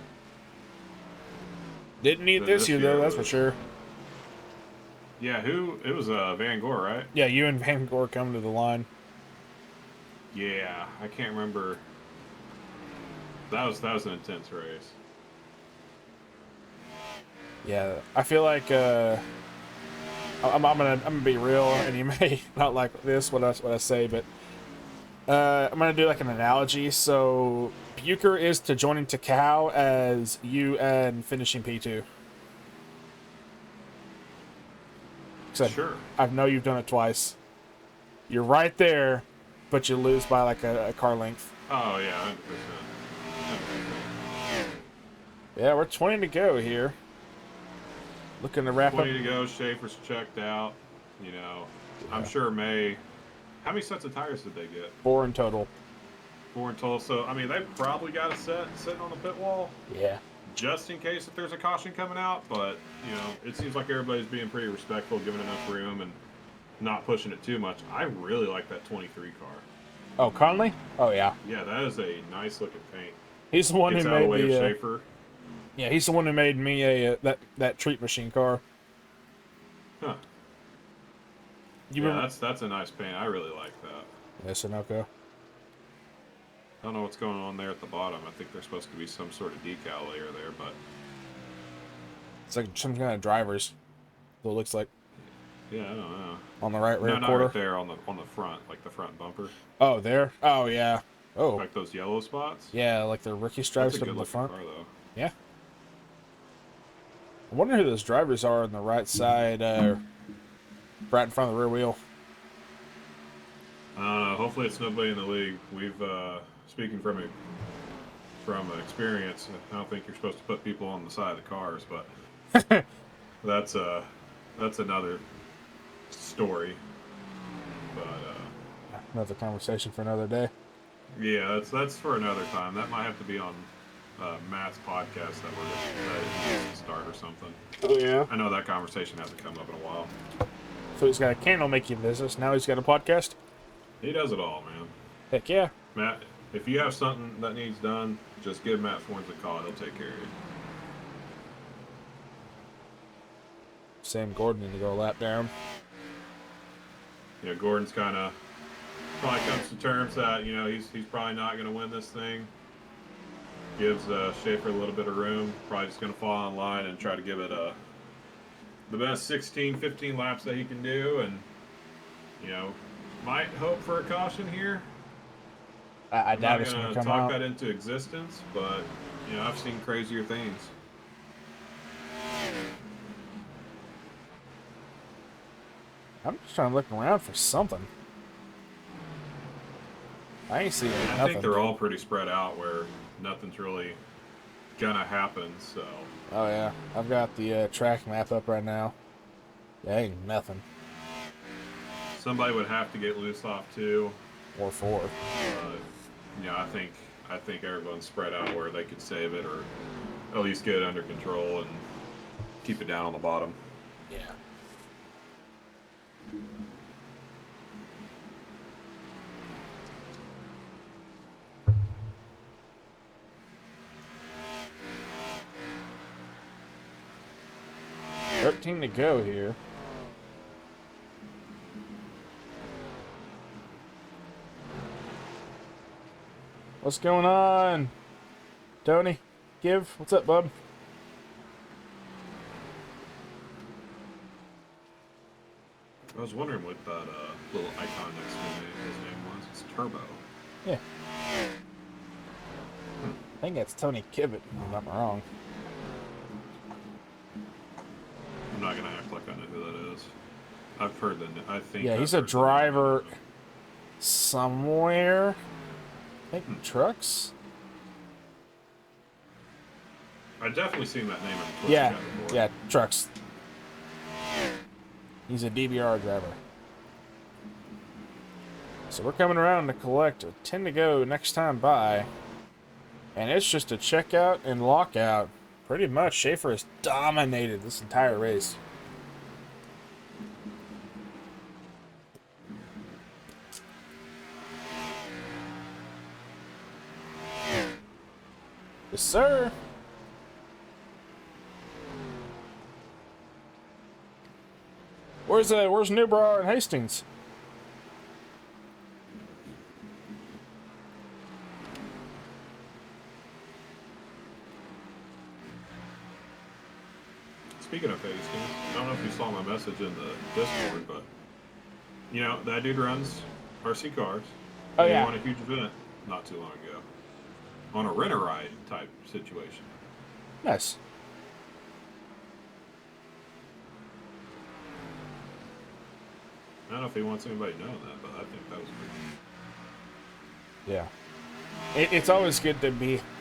Didn't need this year, though, that's for sure. Yeah, it was Van Gore, right? Yeah, you and Van Gore coming to the line. Yeah, I can't remember. That was an intense race. Yeah, I feel like I'm gonna be real, and you may not like this what I say, but I'm gonna do like an analogy. So Bucher is to joining Takao as you and finishing P2. Sure. I know you've done it twice. You're right there, but you lose by like a car length. Oh yeah, 100%. Yeah, we're 20 to go here. Looking to wrap 20 up. 20 to go. Schaefer's checked out. You know, I'm sure May How many sets of tires did they get? 4 in total. 4 in total. So, I mean, they probably got a set sitting on the pit wall Yeah. just in case if there's a caution coming out. But, you know, it seems like everybody's being pretty respectful, giving enough room and not pushing it too much. I really like that 23 car. Oh, Conley? Oh, yeah. Yeah, that is a nice looking paint. He's the one Gets who out of the made way the. of Schaefer. Yeah, he's the one who made me a that treat machine car. Huh. You Yeah, remember? that's a nice paint. I really like that. Yeah, Sunoco. I don't know what's going on there at the bottom. I think there's supposed to be some sort of decal layer there, but It's like some kind of drivers. So it looks like yeah, I don't know. on the right rear No, not quarter. right there on the front, like the front bumper, Oh, there. Oh, yeah. Oh, like those yellow spots. yeah, like the rookie That's stripes a up good in the looking front. car, though. Yeah. I wonder who those drivers are on the right side, right in front of the rear wheel. Hopefully, it's nobody in the league. We've speaking from experience. I don't think you're supposed to put people on the side of the cars, but that's another story. But Another conversation for another day. yeah, that's for another time. That might have to be on Matt's podcast that he needs to start or something. Oh, yeah. I know that conversation hasn't come up in a while. So he's got a candle making business. Now he's got a podcast. He does it all, man. Heck yeah. Matt, if you have something that needs done, just give Matt Forns a call. He'll take care of you. Sam Gordon need to go a lap down. You know, Gordon's kind of probably comes to terms that, you know, he's probably not going to win this thing. Gives Schaefer a little bit of room. Probably just going to fall in line and try to give it the best 16, 15 laps that he can do. And, you know, might hope for a caution here. I doubt it's I'm going not to going come to talk out. that into existence, but, you know, I've seen crazier things. I'm just trying to look around for something. I ain't seeing nothing. I think they're all pretty spread out where nothing's really going to happen, so. Oh, yeah. I've got the track map up right now. Yeah, ain't nothing. Somebody would have to get loose off too. Or 4. You know, I think everyone's spread out where they could save it or at least get it under control and keep it down on the bottom. Yeah. $13 to go here. What's going on? Tony? Give? What's up, bub? I was wondering what that little icon next to his name was. It's Turbo. Yeah. I think that's Tony Kibbett, if I'm not wrong. I'm not gonna act like I know who that is. I've heard the. I think. Yeah, I've he's a heard the name. driver somewhere. I think trucks? I've definitely seen that name on the Twitch Yeah, chat before. yeah, trucks. He's a DBR driver. So we're coming around to collect a 10 to go next time by. And it's just a checkout and lockout. Pretty much, Schaefer has dominated this entire race. Yes, sir. Where's Newbrow and Hastings? Speaking of Hastings, I don't know if you saw my message in the Discord, but you know that dude runs RC cars. Oh, and yeah. He won a huge event not too long ago on a rent-a-ride type situation. Nice. I don't know if he wants anybody knowing that, but I think that was pretty. Yeah. It's always good to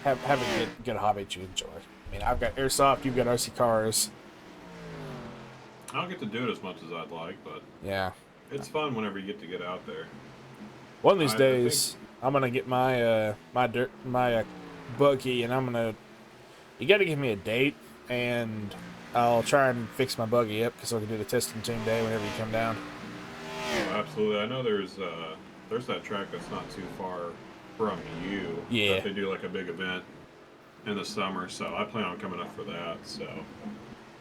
have a good hobby to enjoy. I mean, I've got airsoft, you've got RC cars. I don't get to do it as much as I'd like, but Yeah. it's fun whenever you get to get out there. One of these I days, I'm gonna get my my buggy, and I'm gonna. You got to give me a date, and I'll try and fix my buggy up because I can do the test and tune day whenever you come down. Oh, absolutely. I know there's that track that's not too far from you Yeah. that they do like a big event in the summer. So I plan on coming up for that. So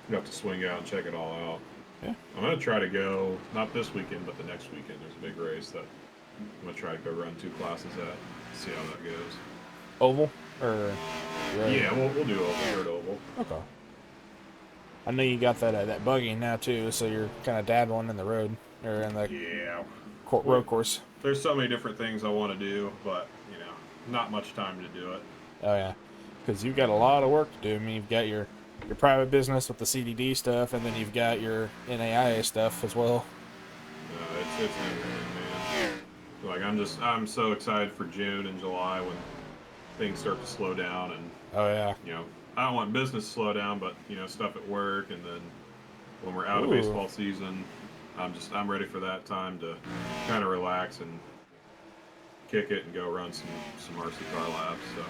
you have to swing out and check it all out. Yeah. I'm gonna try to go not this weekend, but the next weekend. There's a big race that I'm gonna try to go run 2 classes at. See how that goes. Oval or Yeah, we'll do oval, dirt oval. Okay. I know you got that buggy now too, so you're kind of dabbling in the road or in the Yeah. road course. There's so many different things I want to do, but not much time to do it. Oh yeah, because you've got a lot of work to do. I mean, you've got your private business with the CDD stuff, and then you've got your NAIA stuff as well. It's never ending, man. Like I'm so excited for June and July when things start to slow down, and Oh yeah. I don't want business to slow down, but stuff at work, and then when we're out of Ooh. baseball season, I'm ready for that time to kind of relax and kick it and go run some RC car laps. So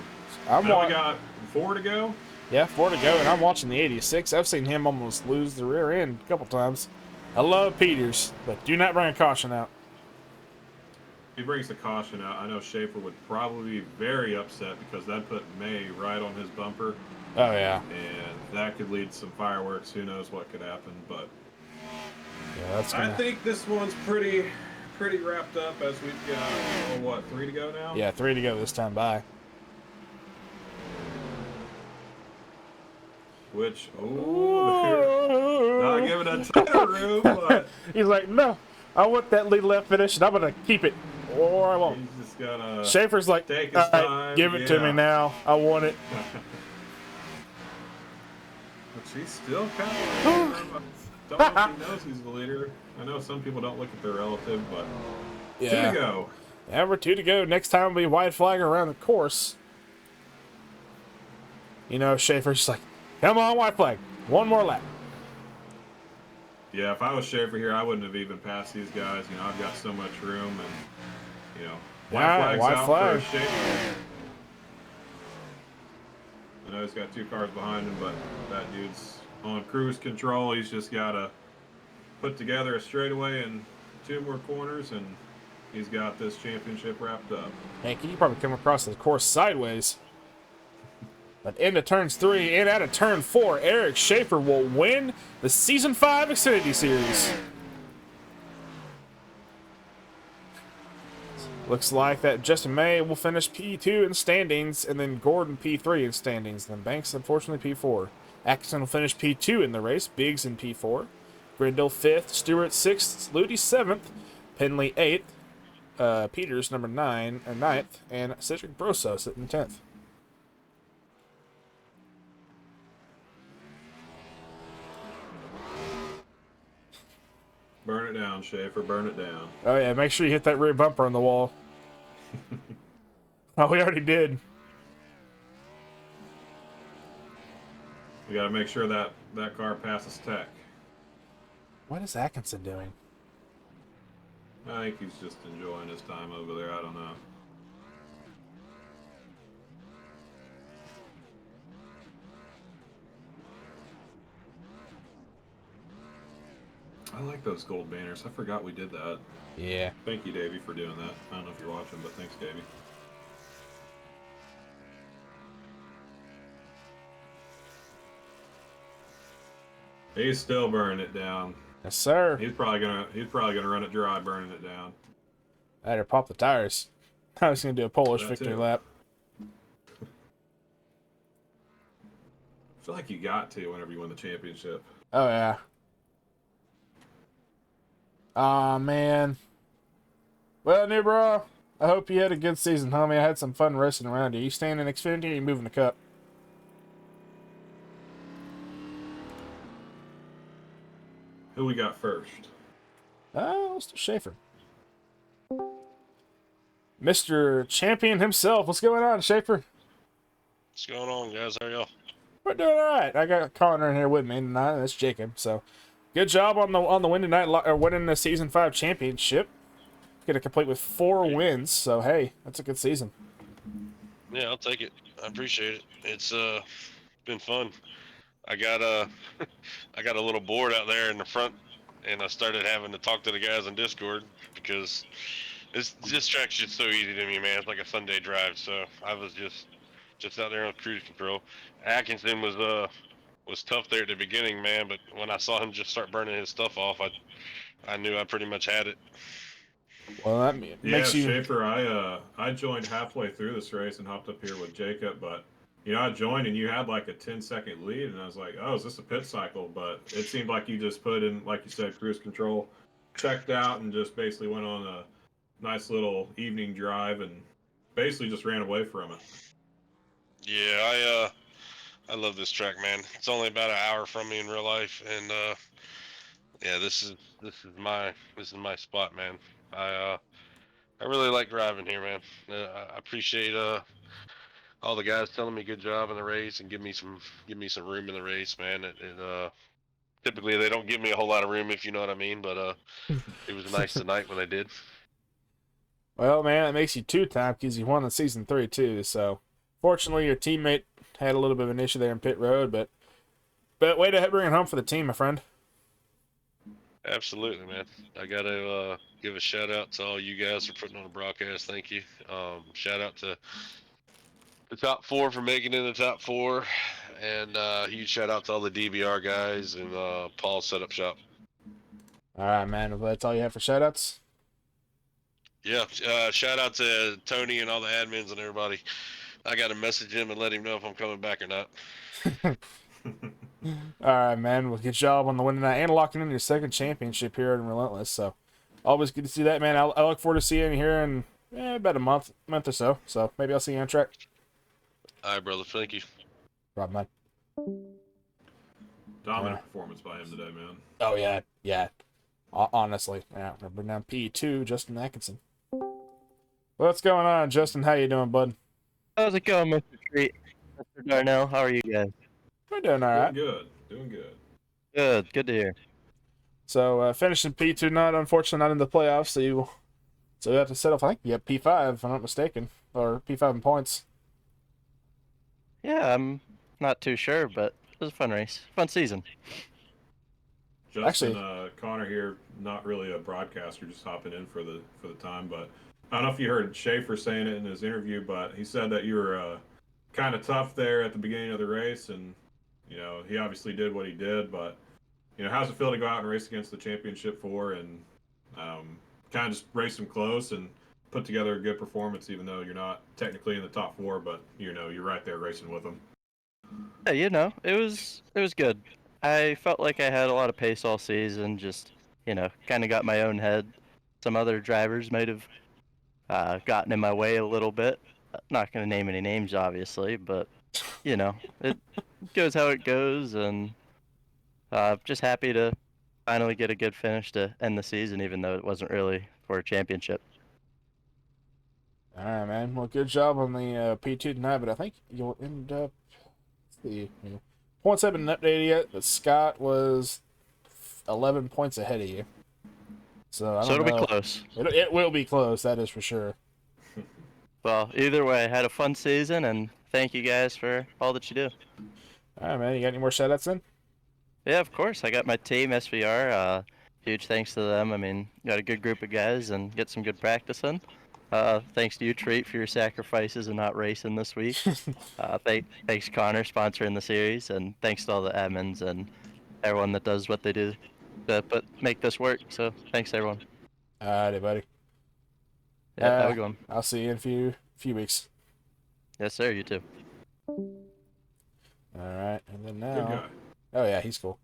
now we got 4 to go. Yeah, 4 to go, and I'm watching the 86. I've seen him almost lose the rear end a couple times. I love Peters, but do not bring a caution out. He brings the caution out. I know Schaefer would probably be very upset because that put May right on his bumper. Oh yeah. And that could lead to some fireworks. Who knows what could happen? But yeah, that's gonna... I think this one's pretty wrapped up as we've got 3 to go now. Yeah, 3 to go this time. Bye. Which not giving a ton of room, but he's like, no, I want that lead left finish, and I'm gonna keep it, or I won't. he's just gotta Schaefer's like, take his time. give it to me now. I want it. But she's still kind of. Don't know if he knows he's the leader. I know some people don't look at their relative, but Yeah. 2 to go. Yeah, we're 2 to go. Next time will be white flag around the course. Schaefer's just like, come on, white flag. One more lap. Yeah, if I was Schaefer here, I wouldn't have even passed these guys. I've got so much room, and white flag's out for Schaefer. I know he's got 2 cars behind him, but that dude's on cruise control. He's just got to put together a straightaway and 2 more corners, and he's got this championship wrapped up. Hank, you probably come across the course sideways. But into turns 3 and out of turn 4, Eric Schaefer will win the Season 5 Xfinity Series. Looks like that Justin May will finish P2 in standings, and then Gordon P3 in standings. Then Banks, unfortunately, P4. Atkinson will finish P2 in the race. Biggs in P4. Grindle 5th. Stewart 6th. Ludi 7th. Penley 8th. Peters number 9th. And Cedric Broso sitting 10th. Burn it down, Schaefer. Burn it down. Oh, yeah. Make sure you hit that rear bumper on the wall. Oh, we already did. We got to make sure that car passes tech. What is Atkinson doing? I think he's just enjoying his time over there. I don't know. I like those gold banners. I forgot we did that. Yeah. Thank you, Davey, for doing that. I don't know if you're watching, but thanks, Davey. He's still burning it down. Yes, sir. He's probably gonna run it dry, burning it down. I had to pop the tires. I was going to do a Polish victory lap. I feel like you got to whenever you win the championship. Oh, yeah. Aw, man. Well, new bro, I hope you had a good season, homie. I had some fun racing around you. You staying in Xfinity or you moving the cup? Who we got first? Oh, Mr. Schaefer. Mr. Champion himself. What's going on, Schaefer? What's going on, guys? How are y'all? We're doing all right. I got Connor in here with me tonight. That's Jacob. So, good job on the win tonight, or winning the Season 5 championship. Get it complete with 4 wins. So hey, that's a good season. Yeah, I'll take it. I appreciate it. It's been fun. I got I got a little board out there in the front, and I started having to talk to the guys on Discord because this track's just so easy to me, man. It's like a Sunday drive. So I was just out there on cruise control. Atkinson was tough there at the beginning, man, but when I saw him just start burning his stuff off, I knew I pretty much had it. Well, that Yeah, makes you. Schaefer, I joined halfway through this race and hopped up here with Jacob, but I joined and you had like a 10-second lead, and I was like, oh, is this a pit cycle? But it seemed like you just put in, like you said, cruise control, checked out, and just basically went on a nice little evening drive and basically just ran away from it. Yeah, I love this track, man. It's only about an hour from me in real life, and yeah, this is my spot, man. I really like driving here, man. I appreciate all the guys telling me good job in the race and give me some room in the race, man. Typically they don't give me a whole lot of room, if you know what I mean, but it was nice tonight when they did. Well, man, it makes you 2-time because you won the season 3 too. So, fortunately, your teammate had a little bit of an issue there in pit road, but way to bring it home for the team, my friend. Absolutely, man. I gotta give a shout out to all you guys for putting on the broadcast. Thank you. Shout out to the top 4 for making it in the top 4, and huge shout out to all the DBR guys and Paul's setup shop. All right, man. Well, that's all you have for shoutouts? Yeah, shout out to Tony and all the admins and everybody. I got to message him and let him know if I'm coming back or not. All right, man. Well, good job on the win tonight and locking in your 2nd championship here in Relentless. So, always good to see that, man. I look forward to seeing you here in about a month or so. So, maybe I'll see you on track. All right, brother. Thank you. Rob, man. Dominant performance by him today, man. Oh, yeah. Yeah. Honestly. Yeah. We're down P2, Justin Atkinson. What's going on, Justin? How you doing, bud? How's it going, Mr. Treat? Mr. Darnell, how are you guys? We're doing all right. Doing good. Good to hear. So, finishing P2 tonight, unfortunately not in the playoffs, so you have to settle, I think you have P5, if I'm not mistaken, or P5 in points. Yeah, I'm not too sure, but it was a fun race. Fun season. Justin, Connor here, not really a broadcaster, just hopping in for the time, but I don't know if you heard Schaefer saying it in his interview, but he said that you were kind of tough there at the beginning of the race, and he obviously did what he did, but how's it feel to go out and race against the championship 4 and kind of just race them close and put together a good performance, even though you're not technically in the top 4, but you're right there racing with them? Yeah, it was good. I felt like I had a lot of pace all season, just, kind of got my own head. Some other drivers might have gotten in my way a little bit. Not going to name any names, obviously, but, it goes how it goes, and just happy to finally get a good finish to end the season, even though it wasn't really for a championship. All right, man. Well, good job on the P2 tonight, but I think you'll end up. Points haven't updated yet, but Scott was 11 points ahead of you. So I don't it'll know. be close. It will be close, that is for sure. Well, either way, I had a fun season, and thank you guys for all that you do. All right, man. You got any more shoutouts in? Yeah, of course. I got my team, SVR. Huge thanks to them. I mean, got a good group of guys and get some good practice in. Thanks to you, Treat, for your sacrifices and not racing this week. Thanks, Connor, sponsoring the series, and thanks to all the admins and everyone that does what they do to make this work. So thanks, everyone. All righty, buddy. Yeah, have a good one. I'll see you in a few weeks. Yes, sir. You too. All right, and then now. Good guy. Oh yeah, he's cool.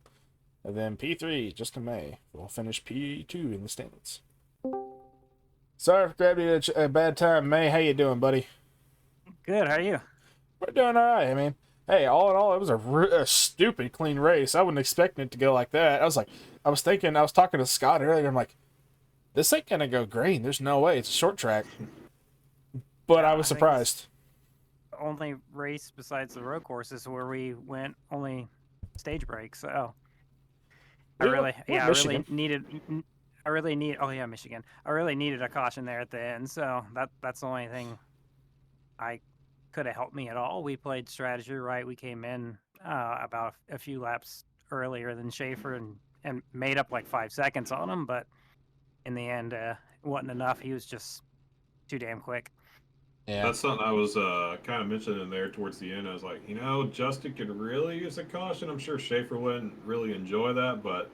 And then P3, Justin May. We'll finish P2 in the standings. Sorry for grabbing you a bad time, May. How you doing, buddy? Good. How are you? We're doing all right. I mean, hey, all in all, it was a stupid clean race. I wasn't expecting it to go like that. I was talking to Scott earlier. I'm like, this ain't gonna go green. There's no way. It's a short track. But I was surprised. The only race besides the road courses where we went only stage breaks. So I really needed I really need. Oh yeah, Michigan. I really needed a caution there at the end, so that's the only thing I could have helped me at all. We played strategy right. We came in about a few laps earlier than Schaefer and made up like 5 seconds on him, but in the end, it wasn't enough. He was just too damn quick. Yeah. That's something I was kind of mentioning there towards the end. I was like, Justin could really use a caution. I'm sure Schaefer wouldn't really enjoy that, but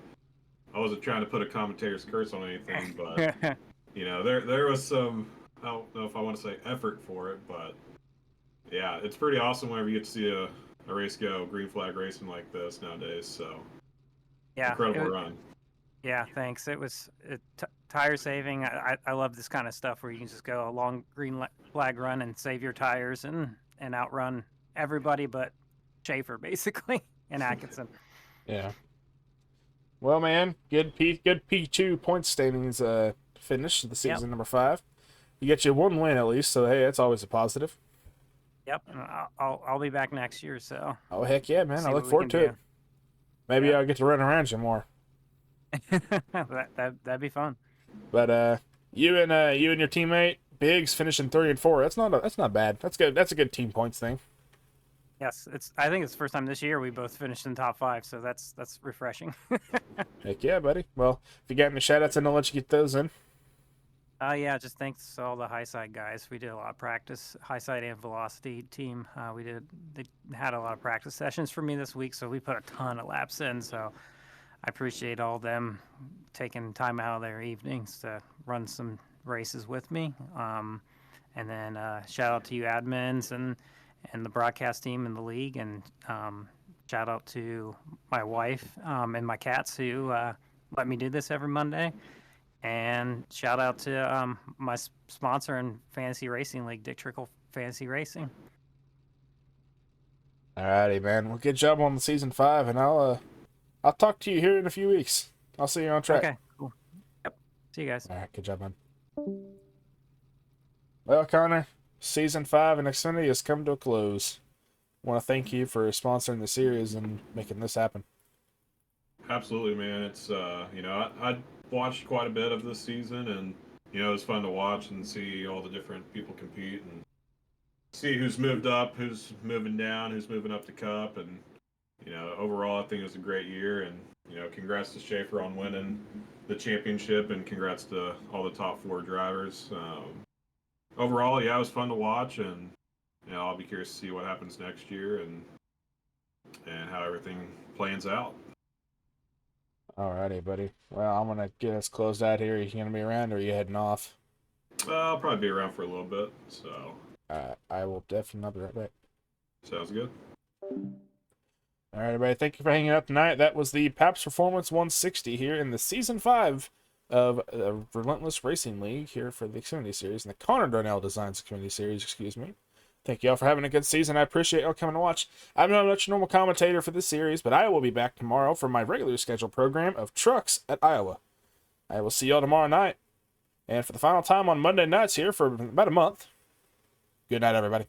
I wasn't trying to put a commentator's curse on anything. But there was some. I don't know if I want to say effort for it, but yeah, it's pretty awesome whenever you get to see a race go green flag racing like this nowadays. So Yeah, incredible run. Yeah, thanks. It was tire saving. I love this kind of stuff where you can just go a long green flag run and save your tires and outrun everybody but Schaefer, basically, and Atkinson. Yeah. Well, man, good P2 point standings finish the season number 5. You get you 1 win at least, so hey, that's always a positive. Yep, and I'll be back next year, so. Oh heck yeah, man! See I what look we forward can to do. it. Maybe Yeah. I'll get to run around you more. That'd be fun. But you and your teammate Biggs finishing 3 and 4. That's not bad. That's good. That's a good team points thing. Yes, I think it's the first time this year we both finished in top 5, so that's refreshing. Heck yeah, buddy. Well, if you got any shout-outs, I'll let you get those in. Yeah, just thanks to all the high side guys. We did a lot of practice, high side and velocity team. They had a lot of practice sessions for me this week, so we put a ton of laps in. So I appreciate all them taking time out of their evenings to run some races with me. And then shout out to you admins and the broadcast team in the league, and shout out to my wife and my cats who let me do this every Monday. And shout out to my sponsor in Fantasy Racing League, Dick Trickle Fantasy Racing. Alrighty, man. Well, good job on the season 5, and I'll talk to you here in a few weeks. I'll see you on track. Okay, cool. Yep. See you guys. All right, good job, man. Well, Connor, season 5 in Xfinity has come to a close. I want to thank you for sponsoring the series and making this happen. Absolutely, man. It's I watched quite a bit of this season, and it was fun to watch and see all the different people compete and see who's moved up, who's moving down, who's moving up the cup, and overall, I think it was a great year, and congrats to Schaefer on winning the championship, and congrats to all the top 4 drivers. Overall, yeah, it was fun to watch, and I'll be curious to see what happens next year and how everything plans out. Alrighty, buddy. Well, I'm gonna get us closed out here. Are you gonna be around, or are you heading off? I'll probably be around for a little bit, so. I will definitely be right back. Sounds good. All right, everybody. Thank you for hanging out tonight. That was the Paps Performance 160 here in the season 5 of the Relentless Racing League here for the Xfinity Series and the Connor Darnell Designs Xfinity Series. Excuse me. Thank you all for having a good season. I appreciate y'all coming to watch. I'm not much normal commentator for this series, but I will be back tomorrow for my regular scheduled program of Trucks at Iowa. I will see y'all tomorrow night. And for the final time on Monday nights here for about a month, good night, everybody.